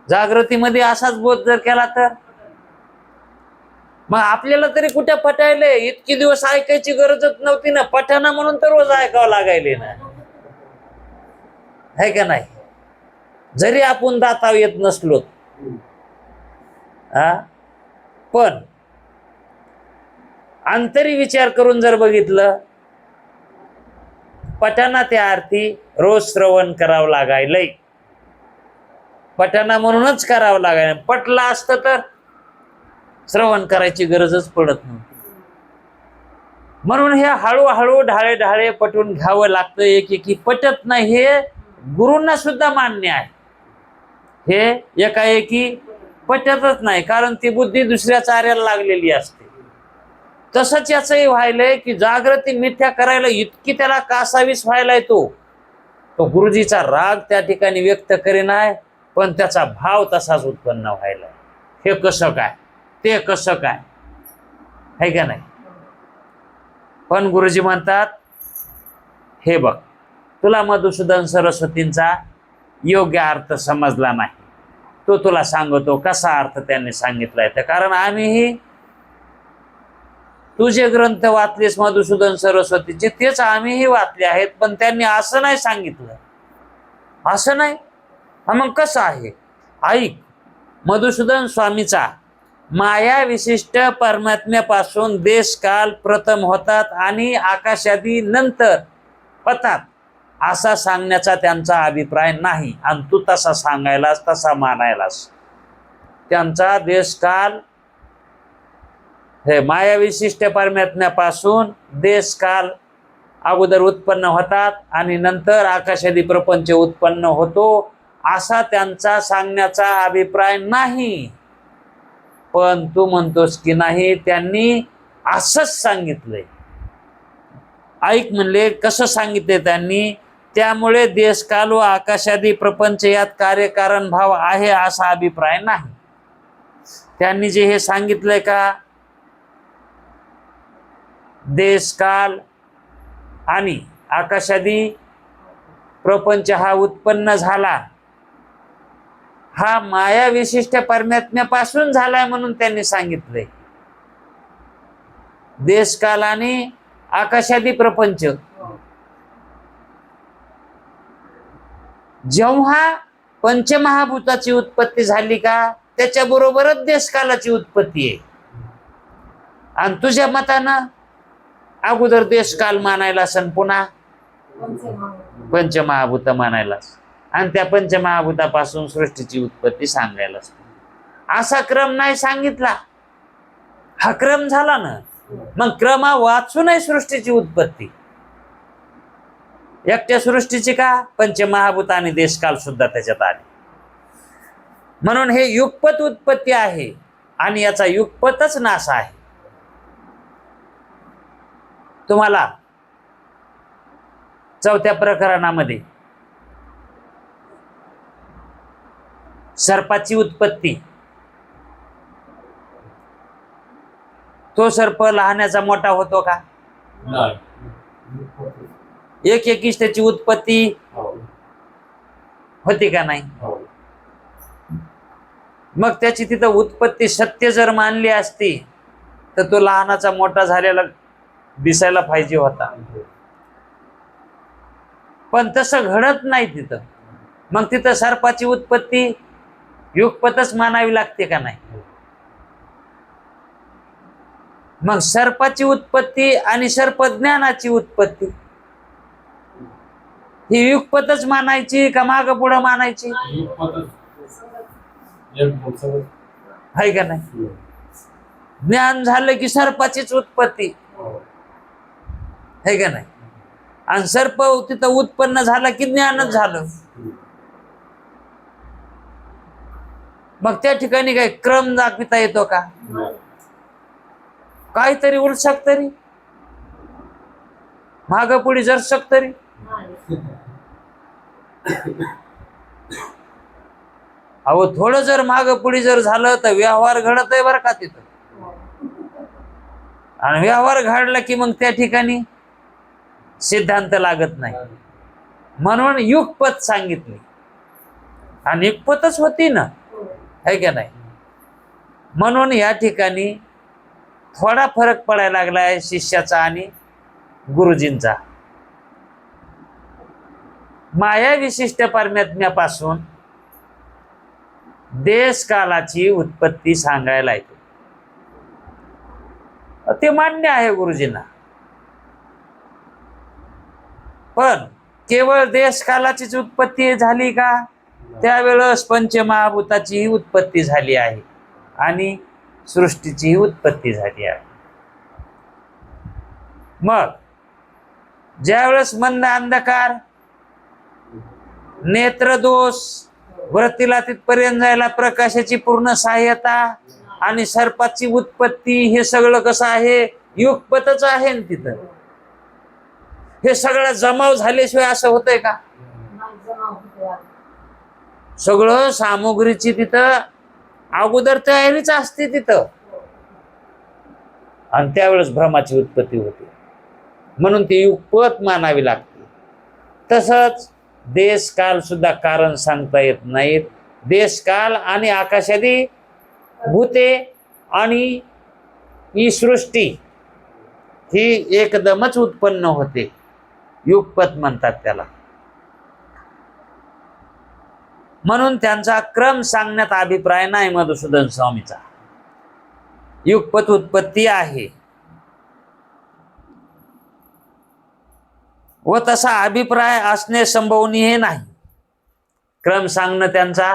जागृतीमध्ये असाच बोध जर केला तर मग आपल्याला तरी कुठे पटायले? इतकी दिवस ऐकायची गरजच नव्हती ना, पठाना म्हणून तर रोज ऐकावं लागायले ना, है का नाही? जरी आपण दाताव येत नसलो पण अंतरी विचार करून जर बघितलं, पठाना त्या अर्थी रोज श्रवण करावं लागायलंय. पठाना म्हणूनच करावं लागायला. पटलं असतं तर श्रवण करायची गरजच पडत नव्हती. म्हणून हे हळूहळू ढाळे ढाळे पटवून घ्यावं लागतं. एकेकी पटत नाही, हे गुरूंना सुद्धा मान्य आहे. हे एकाएकी पटतच नाही, कारण ती बुद्धी दुसऱ्या चाऱ्याला लागलेली असते. तसंच याचंही व्हायलंय की जागृती मिथ्या करायला इतकी त्याला कासावीस व्हायलाय, तो गुरुजीचा राग त्या ठिकाणी व्यक्त करेनाय, पण त्याचा भाव तसाच उत्पन्न व्हायलाय. हे कसं काय, ते कसं काय, है का नाही? पण गुरुजी म्हणतात, हे बघ, तुला मधुसूदन सरस्वतींचा योग्य अर्थ समजला नाही, तो तुला सांगतो कसा अर्थ त्यांनी सांगितलाय. तर कारण आम्हीही तुझे ग्रंथ वाचलेस मधुसूदन सरस्वतीचे, तेच आम्हीही वाचले आहेत, पण त्यांनी असं नाही सांगितलं. असं नाही, मग कसं आहे? ऐक, मधुसूदन स्वामीचा माया विशिष्ट परमात्म्यापासून देश काल प्रथम होतात आणि आकाशादी नंतर होतात असा सांगण्याचा त्यांचा अभिप्राय नाही. आणि तू तसा सांगायलास, तसा मानायलास. त्यांचा देश काल हे माया विशिष्ट परमात्म्यापासून देश काल अगोदर उत्पन्न होतात आणि नंतर आकाशादी प्रपंच उत्पन्न होतो असा त्यांचा सांगण्याचा अभिप्राय नाही. पण तू म्हणतोस की नाही, त्यांनी असंच सांगितलंय. ऐक म्हणले, कसं सांगितले त्यांनी? त्यामुळे देशकाल व आकाशादी प्रपंच यात कार्यकारण भाव आहे असा अभिप्राय नाही. त्यांनी जे हे सांगितलंय का, देश काल आणि आकाशादी प्रपंच हा उत्पन्न झाला, हा माया विशिष्ट परमात्म्यापासून झालाय म्हणून त्यांनी सांगितलंय. देश काल आणि आकाशादी प्रपंच जेव्हा पंचमहाभूताची उत्पत्ती झाली का, त्याच्याबरोबरच देशकालाची उत्पत्ती आहे. आणि तुझ्या मतानं अगोदर देशकाल मानायला असन, पुन्हा पंचमहाभूत मानायला, आणि त्या पंचमहाभूतापासून सृष्टीची उत्पत्ती सांगायला. असा क्रम नाही सांगितला, हा क्रम झाला ना. मग क्रमा वाचूनही सृष्टीची उत्पत्ती. एकट्या सृष्टीची का, पंचमहाभूत आणि देशकाल सुद्धा त्याच्यात आले. म्हणून हे युगपत उत्पत्ती आहे आणि याचा युगपतच नाश आहे. तुम्हाला चौथ्या प्रकरणामध्ये सर्पाची उत्पत्ती, तो सर्प लहानाचा मोठा होतो का, नाही. एक एकीच त्याची उत्पत्ती होती का नाही. मग त्याची तिथं उत्पत्ती सत्य जर मानली असती तर तो लहानाचा मोठा झालेला दिसायला पाहिजे होता, पण तसं घडत नाही तिथं. मग तिथं सर्पाची उत्पत्ती युगपतच मानावी लागते का नाही. मग सर्पाची उत्पत्ती आणि सर्पज्ञानाची उत्पत्ती ही युगपतच मानायची का माग पुढं मानायची, आहे का नाही. ज्ञान झालं की सर्पाचीच उत्पत्ती, आहे का नाही. आणि सर्प तिथं उत्पन्न झाला की ज्ञानच झालं. मग त्या ठिकाणी काही क्रम दाखविता येतो का, काहीतरी उलसक तरी, माग पुढे जरसक तरी. अहो थोडं जर माग पुढे जर झालं तर व्यवहार घडत आहे बरं का तिथं. आणि व्यवहार घडला की मग त्या ठिकाणी सिद्धांत लागत नाही. म्हणून युगपत सांगितली आणि युगपतच होती ना, है का नाही. म्हणून या ठिकाणी थोडा फरक पडायला लागलाय शिष्याचा आणि गुरुजींचा. माया विशिष्ट परमात्म्यापासून देश कालाची उत्पत्ती सांगायला येते, ते मान्य आहे गुरुजींना. पण केवळ देश कालाचीच उत्पत्ती झाली का, त्यावेळेस पंचमहाभूताची उत्पत्ती झाली आहे आणि सृष्टीची उत्पत्ती झाली आहे. मग ज्यावेळेस मंद अंधकार, नेत्रदोष, वृत्तीला तिथपर्यंत जायला प्रकाशाची पूर्ण सहाय्यता आणि सर्पाची उत्पत्ती, हे सगळं कसं आहे, युगपतच आहे ना तिथं. हे सगळं जमाव झाल्याशिवाय असं होतंय का. सगळं सामुग्रीची तिथं अगोदर तयारीच असते तिथं, आणि त्यावेळेस भ्रमाची उत्पत्ती होते. म्हणून ती युगपत मानावी लागते. तसंच देश काल सुद्धा कारण सांगता येत नाहीत. देश काल आणि आकाशादी भूते आणि ही सृष्टी ही एकदमच उत्पन्न होते, युगपत म्हणतात त्याला. म्हणून त्यांचा क्रम सांगण्यात अभिप्राय नाही मधुसूदन स्वामीचा. युगपत उत्पत्ती आहे व तसा अभिप्राय असणे संभवनीय नाही. क्रम सांगणं त्यांचा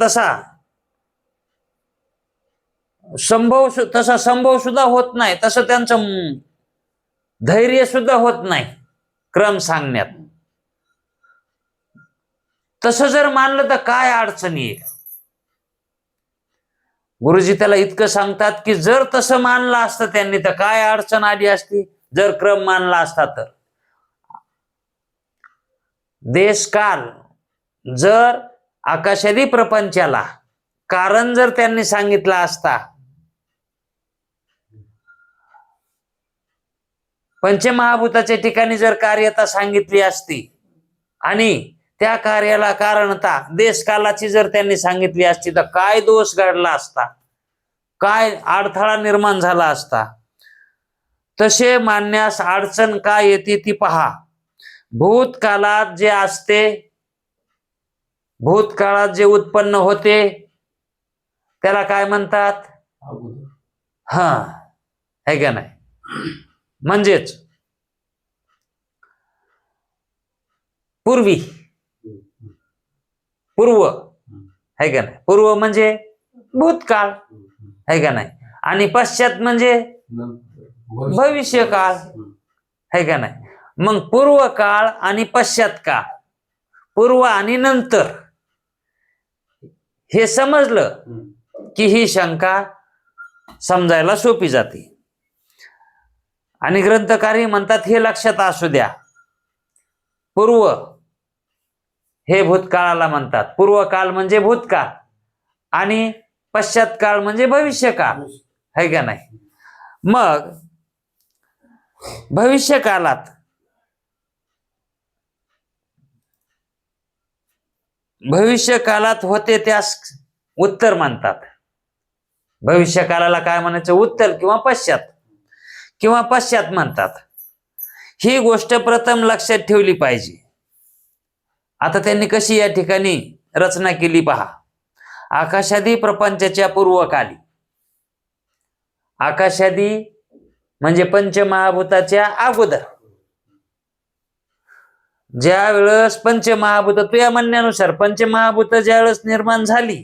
तसा संभव सुद्धा होत नाही. तसं त्यांचं धैर्य सुद्धा होत नाही क्रम सांगण्यात. तसं जर मानलं तर काय अडचणी येईल. गुरुजी त्याला इतकं सांगतात की जर तसं मानलं असतं त्यांनी तर काय अडचण आली असती, जर क्रम मानला असता तर. देश काल जर आकाशादी प्रपंचाला कारण जर त्यांनी सांगितलं असता, पंचमहाभूताच्या ठिकाणी जर कार्यता सांगितली असती आणि त्या कार्याला कारणता देशकालाची जर त्यांनी सांगितली असती तर काय दोष घडला असता, काय अडथळा निर्माण झाला असता. तसे मानण्यास अडचण काय येते ती पहा. भूतकाळात जे असते, भूतकाळात जे उत्पन्न होते त्याला काय म्हणतात? अगोदर. हा, है का नाही? म्हणजेच पूर्वी, पूर्व, है का नाही? पूर्व म्हणजे भूतकाळ, है का नाही? आणि पश्चात म्हणजे भविष्यकाळ, है का नाही? मग पूर्व काळ आणि पश्चात काळ, पूर्व आणि नंतर, हे समजलं की ही शंका समजायला सोपी जाते. आणि ग्रंथकारी म्हणतात हे लक्षात असू द्या, पूर्व हे भूतकाळाला म्हणतात. पूर्वकाळ म्हणजे भूतकाळ आणि पश्चात काळ म्हणजे भविष्यकाळ, है का नाही? मग भविष्यकाळात होते त्यास उत्तर म्हणतात. भविष्यकाळाला काय म्हणायचं? उत्तर किंवा पश्चात म्हणतात. ही गोष्ट प्रथम लक्षात ठेवली पाहिजे. आता त्यांनी कशी या ठिकाणी रचना केली पहा. आकाशादी प्रपंचाच्या पूर्वकाली, आकाशादी म्हणजे पंचमहाभूताच्या अगोदर, ज्या वेळेस पंचमहाभूत, तुझ्या म्हणण्यानुसार पंचमहाभूत ज्या वेळेस निर्माण झाली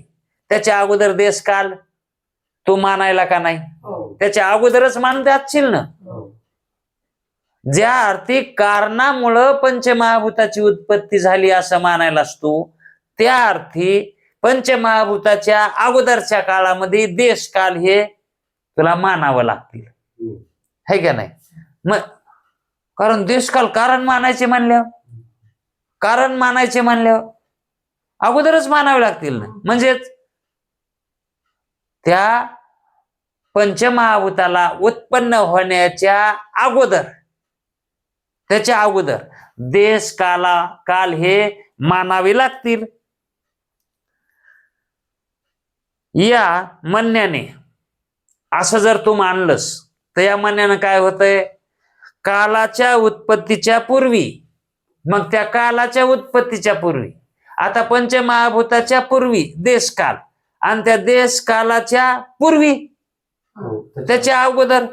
त्याच्या अगोदर देशकाल तू मानायला का नाही? त्याच्या अगोदरच मानते असशील ना. ज्या आर्थिक कारणामुळं पंचमहाभूताची उत्पत्ती झाली असं मानायला असतो, त्या अर्थी पंचमहाभूताच्या अगोदरच्या काळामध्ये देशकाल हे तुला मानावं लागतील, है का नाही? मग कारण देशकाल कारण मानायचे म्हणल्यावर अगोदरच मानावे लागतील ना. म्हणजेच त्या पंचमहाभूताला उत्पन्न होण्याच्या अगोदर, त्याच्या अगोदर काल हे मानावे लागतील. या म्हणण्याने असं जर तू मानलंस तर या म्हणण्यानं काय होतंय? कालाच्या उत्पत्तीच्या पूर्वी, मग त्या कालाच्या उत्पत्तीच्या पूर्वी, आता पंचमहाभूताच्या पूर्वी देशकाल आणि त्या देशकालाच्या पूर्वी त्याच्या अगोदर.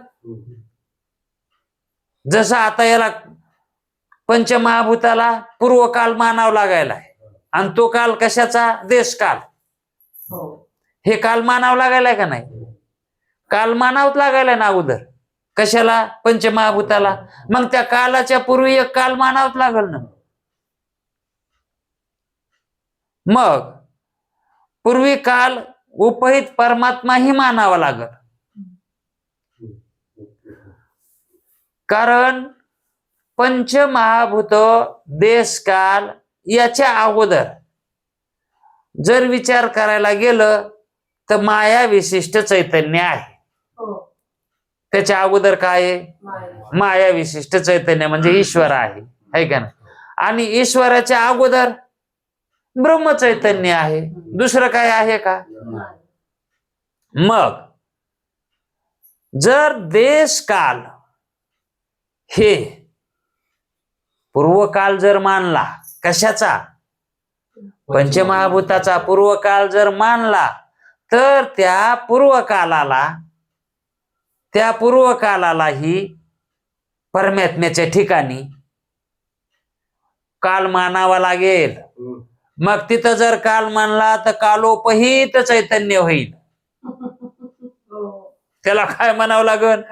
जसं आता याला पंचमहाभूताला पूर्वकाल मानावं लागायला आहे आणि तो काल कशाचा? देशकाल. हे काल मानावं लागायलाय का नाही? काल मानावं लागायला ना अगोदर. कशाला? पंचमहाभूताला. मग त्या कालाच्या पूर्वी एक काल मानावं लागल ना. मग पूर्वी काल उपहित परमात्मा ही मानावा लागल. कारण पंचमहाभूत देशकाल याच्या अगोदर जर विचार करायला गेलं तर माया विशिष्ट चैतन्य आहे. त्याच्या अगोदर काय आहे? माया विशिष्ट चैतन्य म्हणजे ईश्वर आहे, है का नाही? आणि ईश्वराच्या अगोदर ब्रह्म चैतन्य आहे. दुसरं काय आहे का? मग जर देशकाल हे पूर्वकाल जर मानला, कशाचा? पंचमहाभूताचा पूर्वकाल जर मानला तर त्या पूर्वकालालाही परमात्म्याच्या ठिकाणी काल मानावा लागेल. मग तिथं जर काल मानला तर कालोपहित चैतन्य होईल. त्याला काय म्हणावं लागल?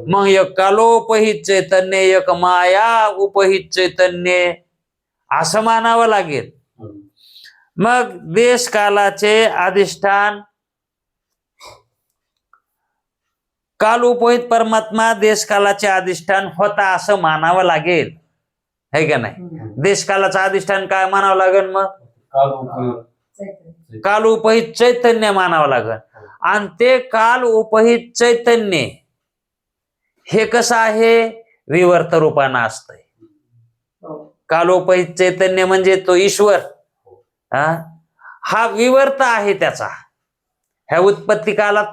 मग एक कालोपहित चैतन्य, एक माया उपहित चैतन्य असं मानावं लागेल. मग देशकालाचे अधिष्ठान काल उपहित परमात्मा देशकालाचे अधिष्ठान होता असं मानावं लागेल, है का नाही? देशकालाचं अधिष्ठान काय मानावं लागेल? मग काल उपहित चैतन्य मानावं लागल. आणि ते काल उपहित चैतन्य हे कसं आहे, विवर्त रूपानं असतंय. कालोपहित चैतन्य म्हणजे तो ईश्वर, हा विवर्त आहे त्याचा. ह्या उत्पत्ती कालात,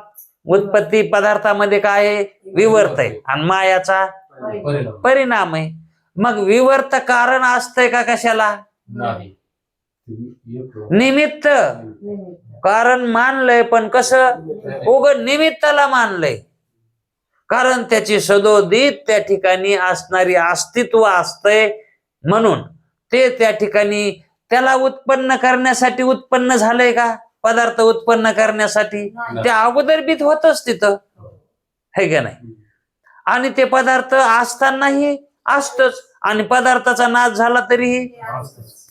उत्पत्ती पदार्थामध्ये काय आहे, विवर्त आहे. आणि मायाचा परिणाम आहे. मग विवर्त कारण असतंय का कशाला? निमित्त. कारण मानलंय, पण कसं, उघड निमित्ताला मानलंय. कारण त्याची सदोदित त्या ठिकाणी असणारी अस्तित्व असतंय, म्हणून ते त्या ठिकाणी त्याला उत्पन्न करण्यासाठी उत्पन्न झालंय का? पदार्थ उत्पन्न करण्यासाठी ते अगोदर बीत होतच तिथं, है का नाही? आणि ते पदार्थ असतानाही असतच, आणि पदार्थाचा नाश झाला तरीही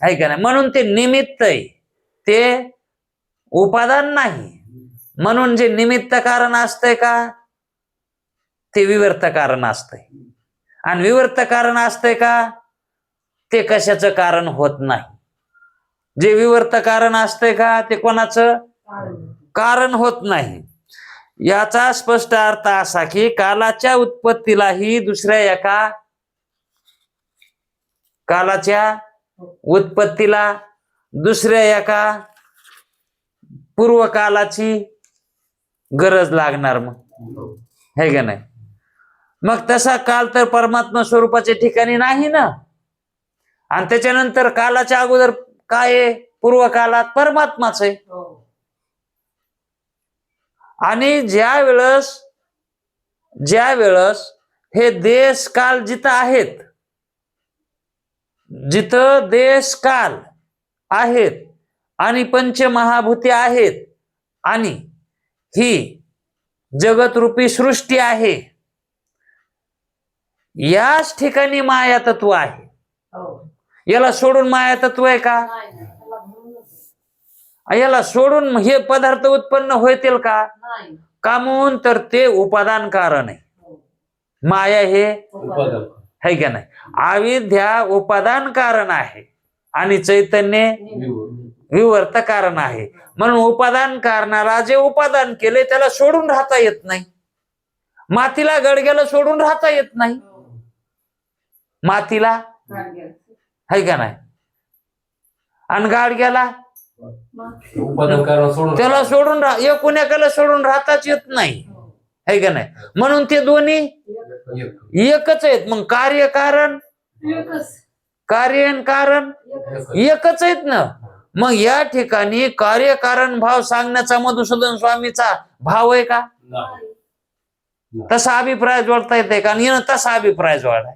है का नाही? म्हणून ते निमित्त आहे, ते उपादान नाही. म्हणून जे निमित्त कारण असतंय का, ते विवर्त कारण असतंय. आणि विवर्त कारण असतंय का, ते कशाचं कारण होत नाही. जे विवर्त कारण असतंय का, ते कोणाचं कारण होत नाही. याचा स्पष्ट अर्थ असा की कालाच्या उत्पत्तीलाही दुसऱ्या एका कालाच्या उत्पत्तीला दुसऱ्या एका पूर्वकालाची गरज लागणार, मग है का नाही? मग तसा काल तर परमात्मा स्वरूपाच्या ठिकाणी नाही ना. आणि त्याच्यानंतर कालाच्या अगोदर काय आहे, पूर्वकालात परमात्माच आहे. आणि ज्या वेळेस हे देश काल जिथं आहेत, जिथं देश काल आहेत आणि पंचमहाभूते आहेत आणि ही जगतरूपी सृष्टी आहे, याच ठिकाणी माया तत्व आहे. याला सोडून माया तत्व आहे का? याला सोडून हे पदार्थ उत्पन्न होतील का? कामून तर ते उपादान कारण आहे. माया हे है का नाही? अविद्या उपादान कारण आहे आणि चैतन्य विवर्त कारण आहे. म्हणून उपादान कारणाला जे उपादान केले त्याला सोडून राहता येत नाही. मातीला गडग्याला सोडून राहता येत नाही. मातीला है का नाही? आणि गाडग्याला त्याला सोडून एकुण्याकाला सोडून राहताच येत नाही, है का नाही? म्हणून ते दोन्ही एकच आहेत. मग कार्य कारण एकच आहेत ना. मग या ठिकाणी कार्यकारण भाव सांगण्याचा मधुसूदन स्वामीचा भाव आहे का? तसा अभिप्राय जोडता येते का? आणि तसा अभिप्राय जोडलाय.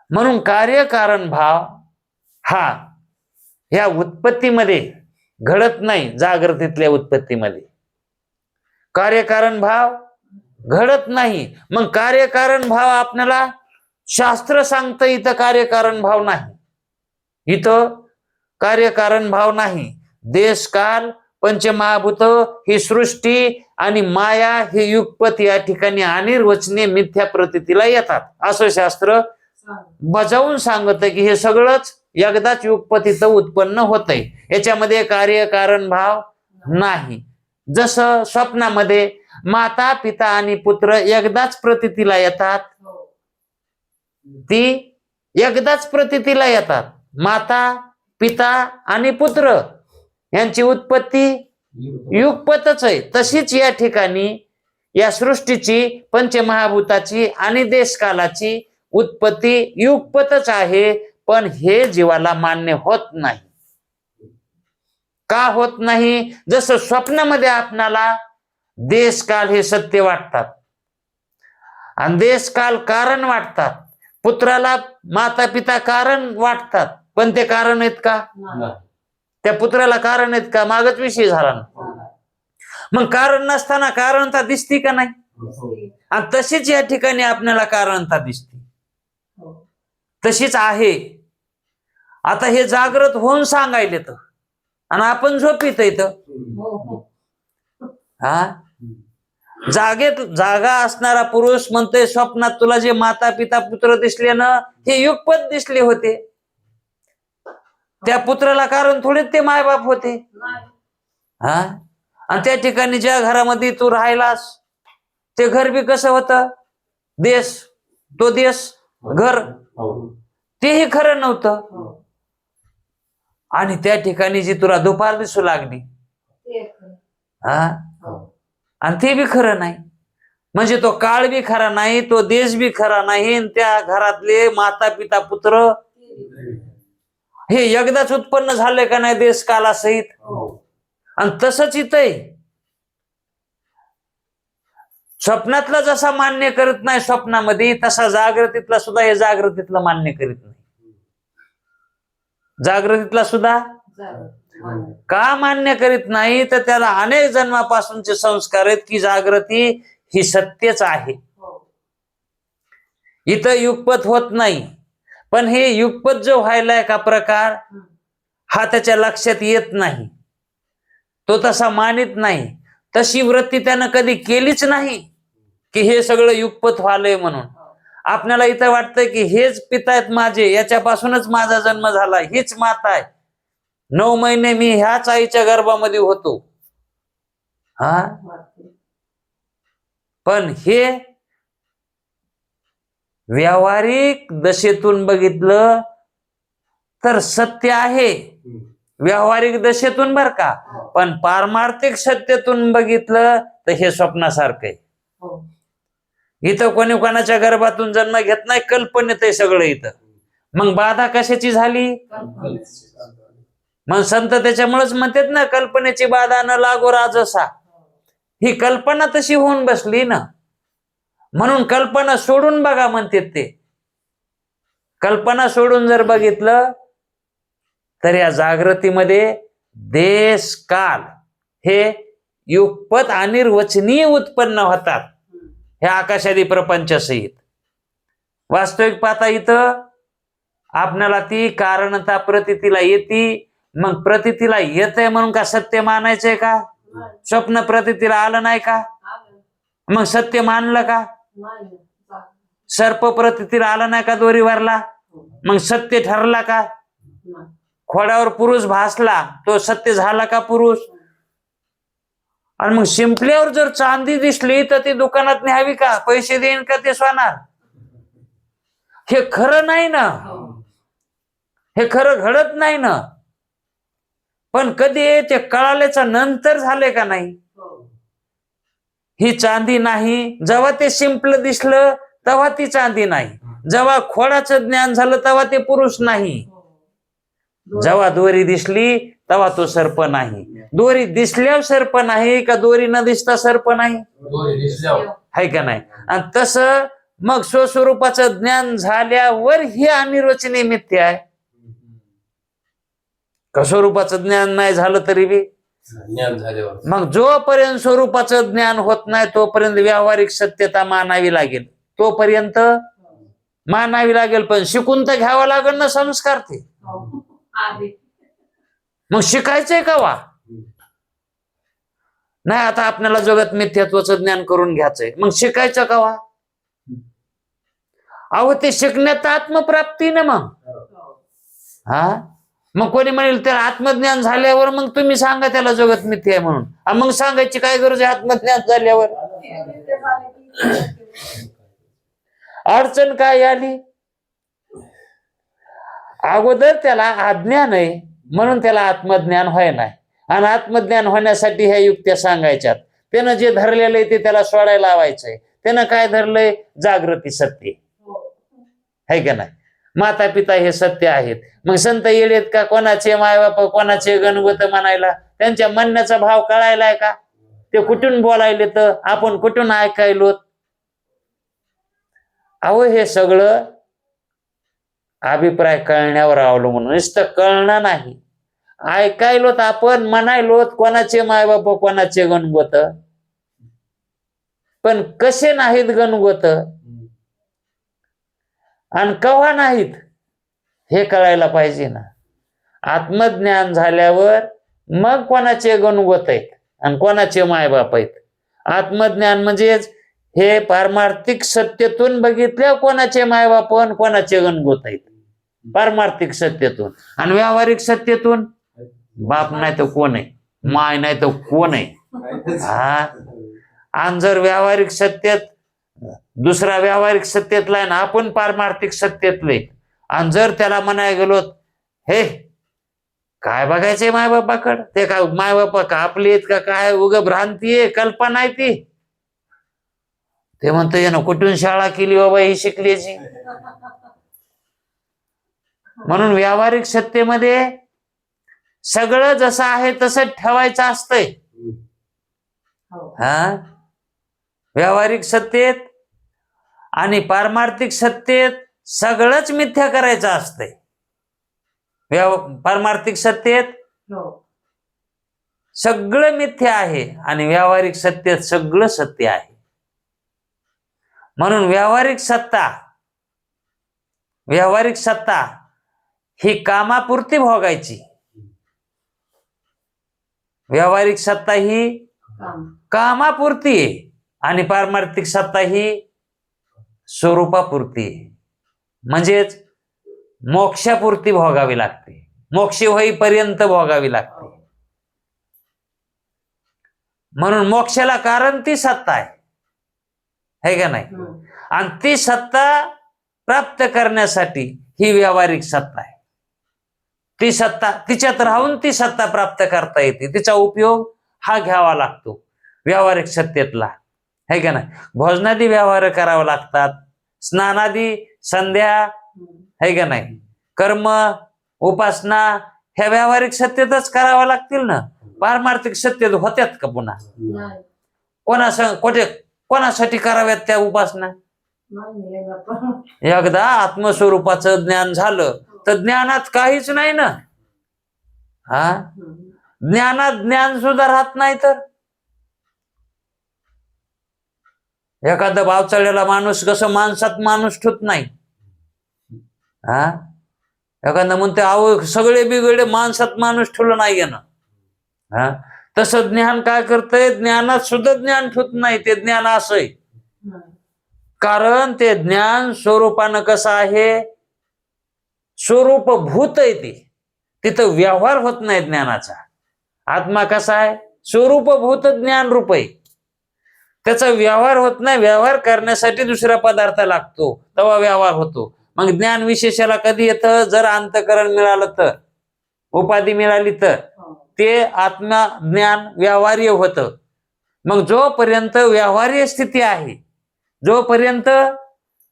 म्हणून कार्यकारण भाव हा ह्या उत्पत्तीमध्ये घडत नाही. जागृतीतल्या उत्पत्तीमध्ये कार्यकारण भाव घडत नाही. मग कार्यकारण भाव आपल्याला शास्त्र सांगतं, इथं कार्यकारण भाव नाही. इथं कार्यकारण भाव नाही. देश काल पंचमहाभूत ही सृष्टी आणि माया हे युगपत या ठिकाणी अनिर्वचनीय मिथ्या प्रतीला येतात, असं शास्त्र बजावून सांगतं की हे सगळंच एकदाच युगपतीचं उत्पन्न होतंय. याच्यामध्ये कार्यकारण भाव नाही. जसं स्वप्नामध्ये माता पिता आणि पुत्र एकदाच प्रतीला येतात, ती एकदाच प्रतीला येतात. माता पिता आणि पुत्र यांची उत्पत्ती युगपतच आहे. तशीच या ठिकाणी या सृष्टीची, पंचमहाभूताची आणि देशकालाची उत्पत्ती युगपतच आहे. पण हे जीवाला मान्य होत नाही. का होत नाही? जसं स्वप्नामध्ये आपणाला देशकाल हे सत्य वाटतात आणि देशकाल कारण वाटतात. पुत्राला माता पिता कारण वाटतात, पण ते कारण आहेत का? त्या पुत्राला कारण आहेत का? मागच विषय झाला ना. मग कारण नसताना कारणता दिसती का नाही? आणि तशीच या ठिकाणी आपल्याला कारणता दिसते, तशीच आहे. आता हे जागृत होऊन सांगायले तर, आणि आपण झोपीत इथं. हा, जागेत जागा असणारा पुरुष म्हणतोय स्वप्नात तुला जे माता पिता पुत्र दिसले ना, हे युगपत दिसले होते. त्या पुत्राला कारण थोडेच ते मायबाप होते. हा, आणि त्या ठिकाणी ज्या घरामध्ये तू राहिलास ते घर बी कसं होतं, देश, तो देश घर, तेही खरं नव्हतं. आणि त्या ठिकाणी जी तुला दुपार दिसू लागली, हा, आणि ते बी खरं नाही. म्हणजे तो काळ बी खरा नाही, तो देश बी खरा नाही, त्या घरातले माता पिता पुत्र हे एकदाच उत्पन्न झाले का नाही देश कालासहित. आणि तसंच इथंही स्वप्नातला जसा मान्य करत नाही स्वप्नामध्ये, तसा जागृतीतला सुद्धा हे जागृतीतला मान्य करीत नाही. जागृतीतला सुद्धा का मान्य करीत नाही, तर त्याला अनेक जन्मापासूनचे संस्कार आहेत की जागृती ही सत्यच आहे. इथं युगपत होत नाही, पण हे युगपत जो व्हायलाय का प्रकार, हा त्याच्या लक्षात येत नाही, तो तसा मानित नाही. तशी वृत्ती त्यानं कधी केलीच नाही की हे सगळं युगपत व्हायलंय म्हणून. आपल्याला इथं वाटतंय की हेच पिता आहेत माझे, याच्यापासूनच माझा जन्म झाला, हीच माता आहे, 9 महिने मी ह्याच आईच्या गर्भामध्ये होतो. हा, पण हे व्यावहारिक दशेतून बघितलं तर सत्य आहे, व्यावहारिक दशेतून बर का. पण पारमार्थिक सत्यातून बघितलं तर हे स्वप्नासारखं आहे. इथं कोणी कोणाच्या गर्भातून जन्म घेत नाही, कल्पनेत आहे सगळं इथं. मग बाधा कशाची झाली, मग संत त्याच्यामुळेच म्हणतात ना, कल्पनेची बाधा न लागो राजसा. ही कल्पना तशी होऊन बसली ना, म्हणून कल्पना सोडून बघा म्हणतात ते. कल्पना सोडून जर बघितलं तर या जागृतीमध्ये देश काल हे युगपत अनिर्वचनीय उत्पन्न होतात, हे आकाशादी प्रपंचासहित. वास्तविक पाहता इथं आपल्याला ती कारणता प्रतीतीला येती. मग प्रतीतीला येत आहे म्हणून का सत्य मानायचंय का? स्वप्न प्रतीतीला आलं नाही का, मग सत्य मानलं का? सर्प प्रतीतीला आलं नाही का दोरीवरला, मग सत्य ठरला का? खोड्यावर पुरुष भासला, तो सत्य झाला का पुरुष? आणि मग शिंपल्यावर जर चांदी दिसली तर ती दुकानात न्यावी का, पैसे देईन का ते सोनार? हे खरं नाही ना, हे खरं घडत नाही ना. पण कधी ते कळाल्याच्या नंतर झाले का नाही, ही चांदी नाही. जेव्हा ते शिंपलं दिसलं तेव्हा ती चांदी नाही, जेव्हा खोडाचं ज्ञान झालं तेव्हा ते पुरुष नाही, जेव्हा दोरी दिसली तेव्हा तो सर्प नाही. दोरी दिसल्यावर सर्प नाही का दोरी न दिसता सर्प नाही, आहे का नाही? आणि तसं मग स्वस्वरूपाचं ज्ञान झाल्यावर हे अनिर्वचनीय मिथ्या आहे. स्वरूपाचं ज्ञान नाही झालं तरी बी ज्ञान झाल्यावर, मग जोपर्यंत स्वरूपाचं ज्ञान होत नाही तोपर्यंत व्यावहारिक सत्यता मानावी लागेल, तोपर्यंत मानावी लागेल. पण शिकून तर घ्यावं लागेल ना संस्कार ते. मग शिकायचंय का वा नाही? आता आपल्याला जगत मिथ्यात्वाचं ज्ञान करून घ्यायचंय, मग शिकायचं का वा? अहो ते शिकण्यात आत्मप्राप्ती ना. मग हा, मग कोणी म्हणेल त्याला आत्मज्ञान झाल्यावर मग तुम्ही सांगा त्याला जगत मिथ्या आहे म्हणून. मग सांगायची काय गरज आहे आत्मज्ञान झाल्यावर? अडचण काय आली? अगोदर त्याला अज्ञान आहे म्हणून त्याला आत्मज्ञान व्हाय नाही, आणि आत्मज्ञान होण्यासाठी ह्या युक्त्या सांगायच्यात. त्यानं जे धरलेलं आहे ते त्याला सोडायला लावायचंय. त्यानं काय धरलंय? जागृती सत्य आहे का नाही? माता पिता हे सत्य आहेत. मग संत येडेत का कोणाचे मायबाप कोणाचे गणगोत म्हणायला? त्यांच्या म्हणण्याचा भाव कळायलाय का? ते कुठून बोलायले तर आपण कुठून ऐकायलो? अहो हे सगळं अभिप्राय कळण्यावर अवलंबून. नुसतं कळणं नाही, ऐकायलोत आपण, म्हणायलोत कोणाचे मायबाप कोणाचे गणगोत, पण कसे नाहीत गणगोत आणि कव्हा नाहीत हे कळायला पाहिजे ना. आत्मज्ञान झाल्यावर मग कोणाचे गणगोत आहेत आणि कोणाचे मायबाप आहेत. आत्मज्ञान म्हणजेच हे पारमार्थिक सत्यतून बघितल्या कोणाचे मायबाप आणि कोणाचे गणगोत आहेत. पारमार्थिक सत्तेतून. आणि व्यावहारिक सत्तेतून बाप नाही तर कोण आहे, माय नाही तर कोण आहे. हा. आणि जर व्यावहारिक सत्तेत दुसरा व्यावहारिक सत्तेतला आहे ना, आपण पारमार्थिक सत्तेतले, आणि जर त्याला म्हणायला गेलो, हे काय बघायचंय मायबापाकडं, ते काय मायबापा का आपली आहेत का काय, उग भ्रांती आहे, कल्पना आहे ती. ते म्हणतो ना कुठून शाळा केली बाबा ही शिकल्याची. म्हणून व्यावहारिक सत्तेमध्ये सगळं जसं आहे तसं ठेवायचं असतंय. हा. व्यावहारिक सत्तेत आणि पारमार्थिक सत्तेत सगळंच मिथ्या करायचं असतंय. पारमार्थिक सत्तेत सगळं मिथ्या आहे आणि व्यावहारिक सत्तेत सगळं सत्य आहे. म्हणून व्यावहारिक सत्ता ही कामापुरती भोगायची. व्यावहारिक सत्ता ही कामापुरती आहे आणि पारमार्थिक सत्ता ही स्वरूपापुरती आहे. म्हणजेच मोक्षापुरती भोगावी लागते, मोक्ष होईपर्यंत भोगावी लागते. म्हणून मोक्षाला कारण ती सत्ता आहे का नाही. आणि ती सत्ता प्राप्त करण्यासाठी ही व्यावहारिक सत्ता आहे. ती सत्ता तिच्यात राहून ती सत्ता प्राप्त करता येते. तिचा उपयोग हा घ्यावा लागतो व्यावहारिक सत्तेतला, है का नाही. भोजनादी व्यवहार करावा लागतात, स्नानादी, संध्या, है का नाही, कर्म, उपासना ह्या व्यावहारिक सत्तेतच करावा लागतील ना. पारमार्थिक सत्तेत होत्यात का पुन्हा? कोणासाठी कराव्यात त्या उपासना? एकदा आत्मस्वरूपाचं ज्ञान झालं तर ज्ञानात काहीच नाही ना. हा. ज्ञानात ज्ञान सुद्धा राहत नाही. तर एखादा भावचळलेला माणूस कसं माणसात माणूस ठेवत नाही. हा. एखादा म्हणते अहो सगळे बिगळे माणसात माणूस ठेवलं नाही ना. हा. तसं ज्ञान काय करतंय, ज्ञानात सुद्धा ज्ञान ठेवत नाही. ते ज्ञान असंय कारण ते ज्ञान स्वरूपानं कसं आहे, स्वरूपभूत आहे. ते तिथं व्यवहार होत नाही ज्ञानाचा. आत्मा कसा आहे, स्वरूपभूत ज्ञान रूप आहे, त्याचा व्यवहार होत नाही. व्यवहार करण्यासाठी दुसरा पदार्थ लागतो, तेव्हा व्यवहार होतो. मग ज्ञान विशेषाला कधी येतं, जर अंतःकरण मिळालं तर, उपाधी मिळाली तर ते आत्मा ज्ञान व्यवहार्य होतं. मग जोपर्यंत व्यवहार्य स्थिती आहे, जोपर्यंत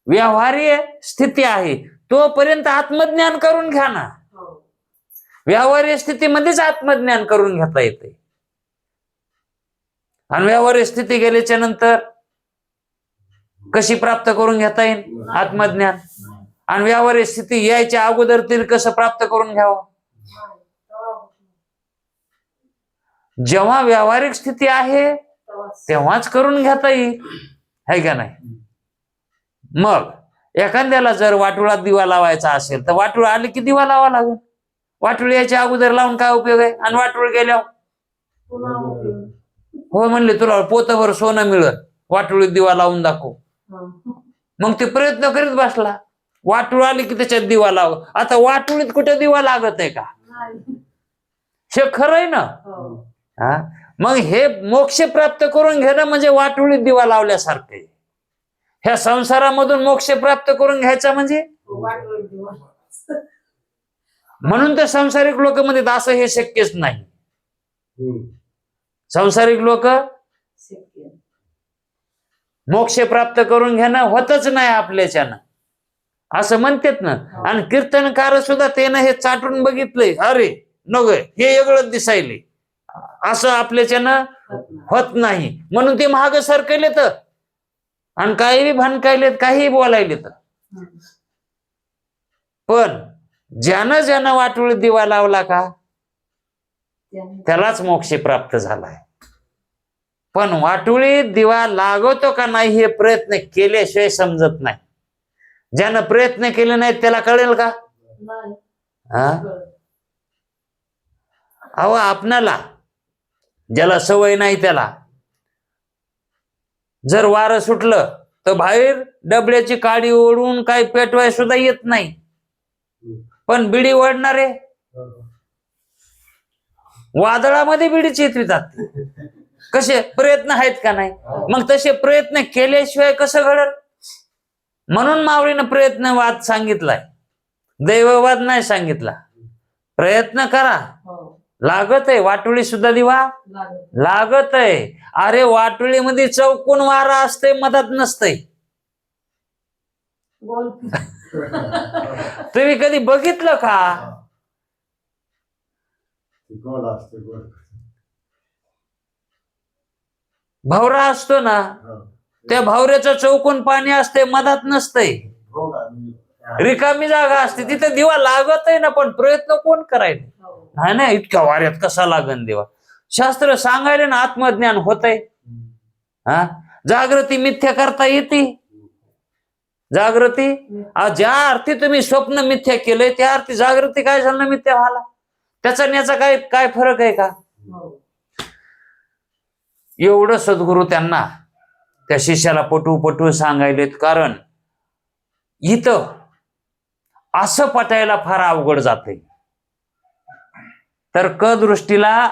व्यवहार्य स्थिती आहे तोपर्यंत आत्मज्ञान करून घ्या ना. व्यवहार्य स्थितीमध्येच आत्मज्ञान करून घेता येते. आणि व्यवहार्य स्थिती गेल्याच्या नंतर कशी प्राप्त करून घेता येईल आत्मज्ञान. आणि व्यवहार्य स्थिती यायच्या अगोदर तरी कसं प्राप्त करून घ्यावं. जेव्हा व्यावहारिक स्थिती आहे तेव्हाच करून घेता येईल, है का नाही. मग एखाद्याला जर वाटुळात दिवा लावायचा असेल तर वाटुळ आली की दिवा लावा लागेल. वाटुळ यायच्या अगोदर लावून काय उपयोग आहे. आणि वाटुळ गेल्यावर हो म्हणले तुला पोतभर सोनं मिळत, वाटुळीत दिवा लावून दाखव. मग ते प्रयत्न करीत बसला, वाटुळ आली की त्याच्यात दिवा लाव. आता वाटुळीत कुठे दिवा लागत आहे का? हे खरं आहे ना. हा. मग हे मोक्ष प्राप्त करून घेणं म्हणजे वाटुळीत दिवा लावल्यासारखे. ह्या संसारामधून मोक्ष प्राप्त करून घ्यायचा म्हणजे, म्हणून तर संसारिक लोक म्हणतात असं हे शक्यच नाही. संसारिक लोक मोक्ष प्राप्त करून घेणं होतच नाही आपल्याच्यानं असं म्हणतात ना. आणि कीर्तनकार सुद्धा त्यानं हे चाटून बघितलंय, अरे नग हे वेगळंच दिसायले, असं आपल्याच्यानं होत नाही. म्हणून ते महाग सरकले तर आणि काही भनकायलेत, काही बोलायले तर. पण ज्यानं ज्यानं वाटोळीत दिवा लावला का त्यालाच मोक्ष प्राप्त झालाय. पण वाटोळीत दिवा लागवतो का नाही हे प्रयत्न केल्याशिवाय समजत नाही. ज्यानं प्रयत्न केले नाहीत त्याला कळेल का? अहो आपणाला ज्याला सवय नाही त्याला जर वारं सुटलं तर बाहेर डबड्याची काडी ओढून काही पेटवाय सुद्धा येत नाही. पण बिडी ओढणारे वादळामध्ये बिडी चेतवितात. कसे प्रयत्न आहेत का नाही? मग तसे प्रयत्न केल्याशिवाय कसं घडल? म्हणून माऊलीनं प्रयत्नवाद सांगितलाय, दैववाद नाही सांगितला. प्रयत्न करा, लागत आहे. वाटोळी सुद्धा दिवा लागत आहे. अरे वाटोळीमध्ये चौकून वारा असते, मधात नसतंय. तुम्ही कधी बघितलं का? भवरा असतो ना, त्या भवऱ्याचं चौकून पाणी असते, मधात नसतंय. रिकामी जागा असते, तिथे दिवा लागत आहे ना. पण प्रयत्न कोण करायला? नाही ना, इतक्या वाऱ्यात कसा लागन दिवा? शास्त्र सांगायला ना, आत्मज्ञान होतंय. हा, जागृती मिथ्या करता येते. जागृती ज्या अर्थी तुम्ही स्वप्न मिथ्या केलंय, त्या अर्थी जागृती काय झालं? मिथ्या व्हायला. त्याचा न्याचा काय फरक आहे का? एवढं सद्गुरू त्यांना त्या शिष्याला पटू सांगायलेत. कारण इथं असं पटायला फार अवघड जाते. तर क दृष्टीला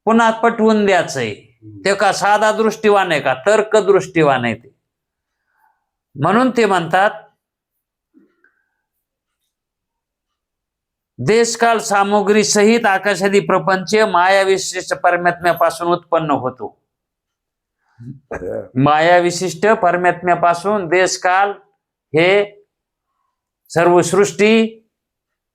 पुन्हा पटवून द्यायचंय. ते का साधा दृष्टीवान आहे का? तर्क दृष्टीवान आहे ते. म्हणून ते म्हणतात, देशकाल सामुग्री सहित आकाशादी प्रपंच माया विशिष्ट परमात्म्यापासून उत्पन्न होतो. माया विशिष्ट परमात्म्यापासून देशकाल हे सर्व सृष्टी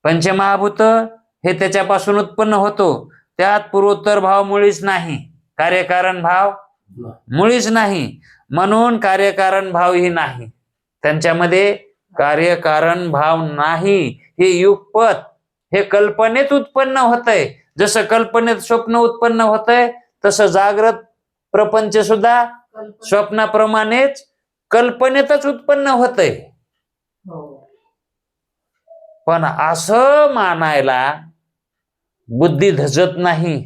पंचमहाभूत हे त्याच्यापासून उत्पन्न होतो. त्यात पूर्वोत्तर भाव मुळीच नाही, कार्यकारण भाव मुळीच नाही. म्हणून कार्यकारण भावही नाही त्यांच्यामध्ये. कार्यकारण भाव नाही. हे युगपत, हे कल्पनेत उत्पन्न होतंय. जसं कल्पनेत स्वप्न उत्पन्न होतंय, तसं जागृत प्रपंच सुद्धा स्वप्नाप्रमाणेच कल्पनेतच उत्पन्न होतंय. पण असं मानायला बुद्धी धजत नाही.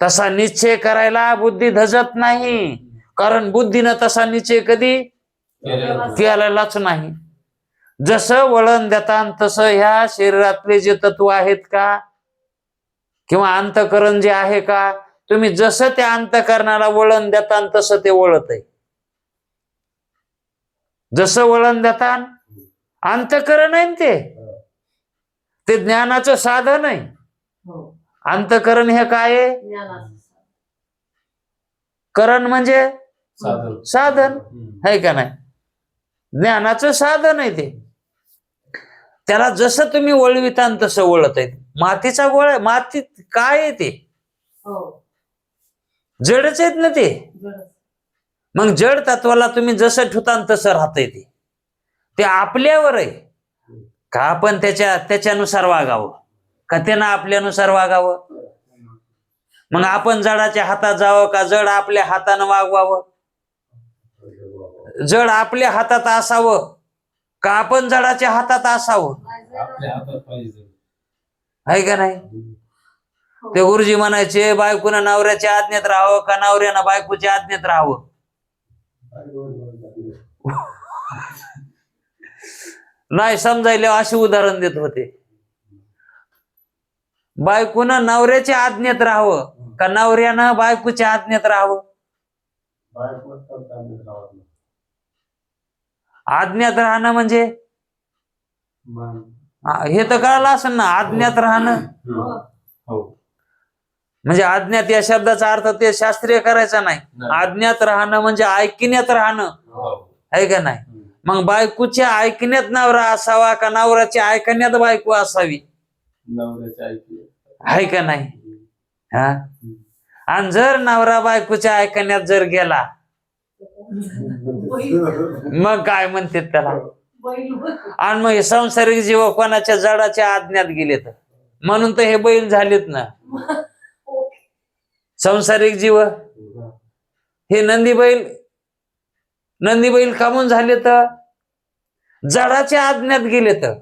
तसा निश्चय करायला बुद्धी धजत नाही. कारण बुद्धीनं तसा निश्चय कधी केलेलाच नाही. जसं वळण देतान तसं ह्या शरीरातले जे तत्व आहेत का, किंवा अंतःकरण जे आहे का, तुम्ही जसं त्या अंतःकरणाला वळण देतान तसं ते वळत आहे. जसं वळण देतान, अंतःकरण आहे ते ज्ञानाचं साधन आहे. अंतःकरण हे काय आहे? करण म्हणजे साधन आहे का नाही? ज्ञानाचं साधन आहे ते. त्याला जसं तुम्ही वळवितान तसं वळत आहे. मातीचा गोळा, माती काय आहे ते? जडच आहेत ना ते. मग जड तत्वाला तुम्ही जसं ठेवतान तसं राहतंय ते. ते आपल्यावर आहे का आपण त्याच्यानुसार वागावं, का त्यानं आपल्यानुसार वागावं. मग आपण जडाच्या हातात जावं का जड आपल्या हातानं वागवावं? जड आपल्या हातात असावं का आपण जडाच्या हातात असावं? आहे का नाही? ते गुरुजी म्हणायचे, बायकोनं नवऱ्याच्या आज्ञेत राहावं का नवऱ्यानं बायकोच्या आज्ञेत राहावं? नाही समजायला असे उदाहरण देत होते. बायकोनं नवऱ्याच्या आज्ञेत राहावं का नवऱ्यानं बायकोच्या आज्ञेत राहावं? आज्ञात राहणं म्हणजे हे तर कळलं असेल ना. आज्ञात राहणं म्हणजे आज्ञात या शब्दाचा अर्थ ते शास्त्रीय करायचा नाही. आज्ञात राहणं म्हणजे ऐकण्यात राहणं, आहे का नाही? मग बायकोच्या ऐकण्यात नवरा असावा का नवऱ्याच्या ऐकण्यात बायको असावी? आहे का नाही? हा, आणि जर नवरा बायकोच्या ऐकण्यात जर गेला, मग काय म्हणते त्याला? आणि मग संसारिक जीव कोणाच्या जडाच्या आज्ञात गेले तर, म्हणून तर हे बैल झालेत ना. संसारिक जीव हे नंदी बैल कामून झाले तर जडाच्या आज्ञात गेले तर.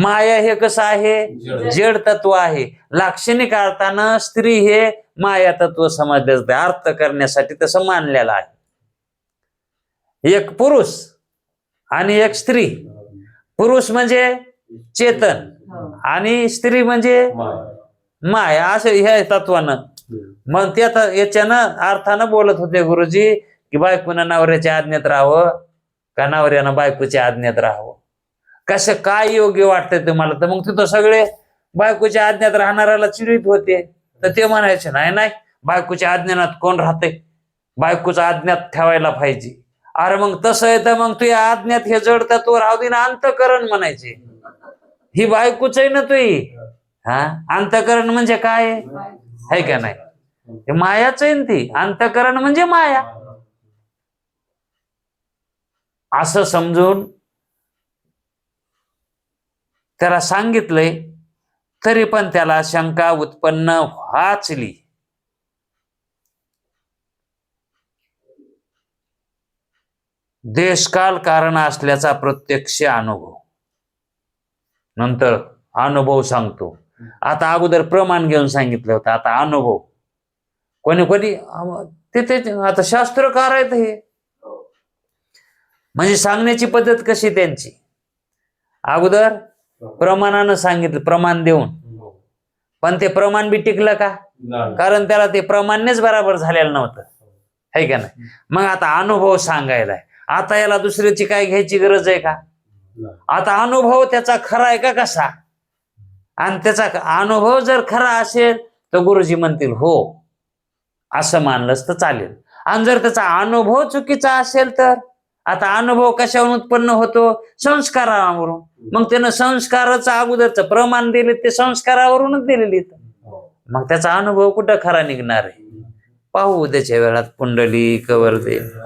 माया हे कसं आहे? जड तत्व आहे. लाक्षणिक अर्थानं स्त्री हे माया तत्व समजले जाते. अर्थ करण्यासाठी तसं मानलेलं आहे. एक पुरुष आणि एक स्त्री पुरुष म्हणजे चेतन आणि स्त्री म्हणजे माय, असं ह्या तत्वानं. मग ते आता याच्यानं अर्थानं बोलत होते गुरुजी की बायकोनं नवऱ्याच्या आज्ञेत राहावं का नवऱ्यानं बायकोच्या आज्ञेत राहावं, कसं काय योग्य वाटतंय तुम्हाला. तर मग तिथं सगळे बायकोच्या आज्ञेत राहणाऱ्याला चिडीत होते. तर ते म्हणायचे नाही नाही, बायकोच्या आज्ञानात कोण राहते, बायकोच्या आज्ञात ठेवायला पाहिजे. अरे मग तसं आहे तर मग तुझ्या आज्ञात हे जड तत्व राहू दे ना, अंतःकरण म्हणायचे. ही बायकोच आहे ना तुही. हा, अंतःकरण म्हणजे काय आहे का नाही, हे मायाच आहे ना ती. अंतःकरण म्हणजे माया असं समजून त्याला सांगितलंय. तरी पण त्याला शंका उत्पन्न वाचली. देशकाल कारण असल्याचा प्रत्यक्ष अनुभव. नंतर अनुभव सांगतो. आता अगोदर प्रमाण घेऊन सांगितलं होतं, आता अनुभव. कोणी कोणी ते आता शास्त्रकार आहेत हे, म्हणजे सांगण्याची पद्धत कशी त्यांची. अगोदर प्रमाणानं सांगितलं, प्रमाण देऊन. पण ते प्रमाण बी टिकलं का, कारण त्याला ते प्रमाणनेच बराबर झालेलं नव्हतं, है का नाही. मग आता अनुभव सांगायलाय. आता याला दुसऱ्याची काय घ्यायची गरज आहे का. आता अनुभव त्याचा खरा आहे का कसा, आणि त्याचा अनुभव जर खरा असेल तर गुरुजी म्हणतील हो, असं मानलंच तर चालेल. आणि जर त्याचा अनुभव चुकीचा असेल तर, आता अनुभव कशावरून उत्पन्न होतो, संस्कारावरून. मग त्यानं संस्काराचं अगोदरचं प्रमाण दिले ते संस्कारावरूनच दिलेली. मग त्याचा अनुभव कुठं खरा निघणार आहे. पाहू उद्याच्या वेळात. पुंडलिक वरदे.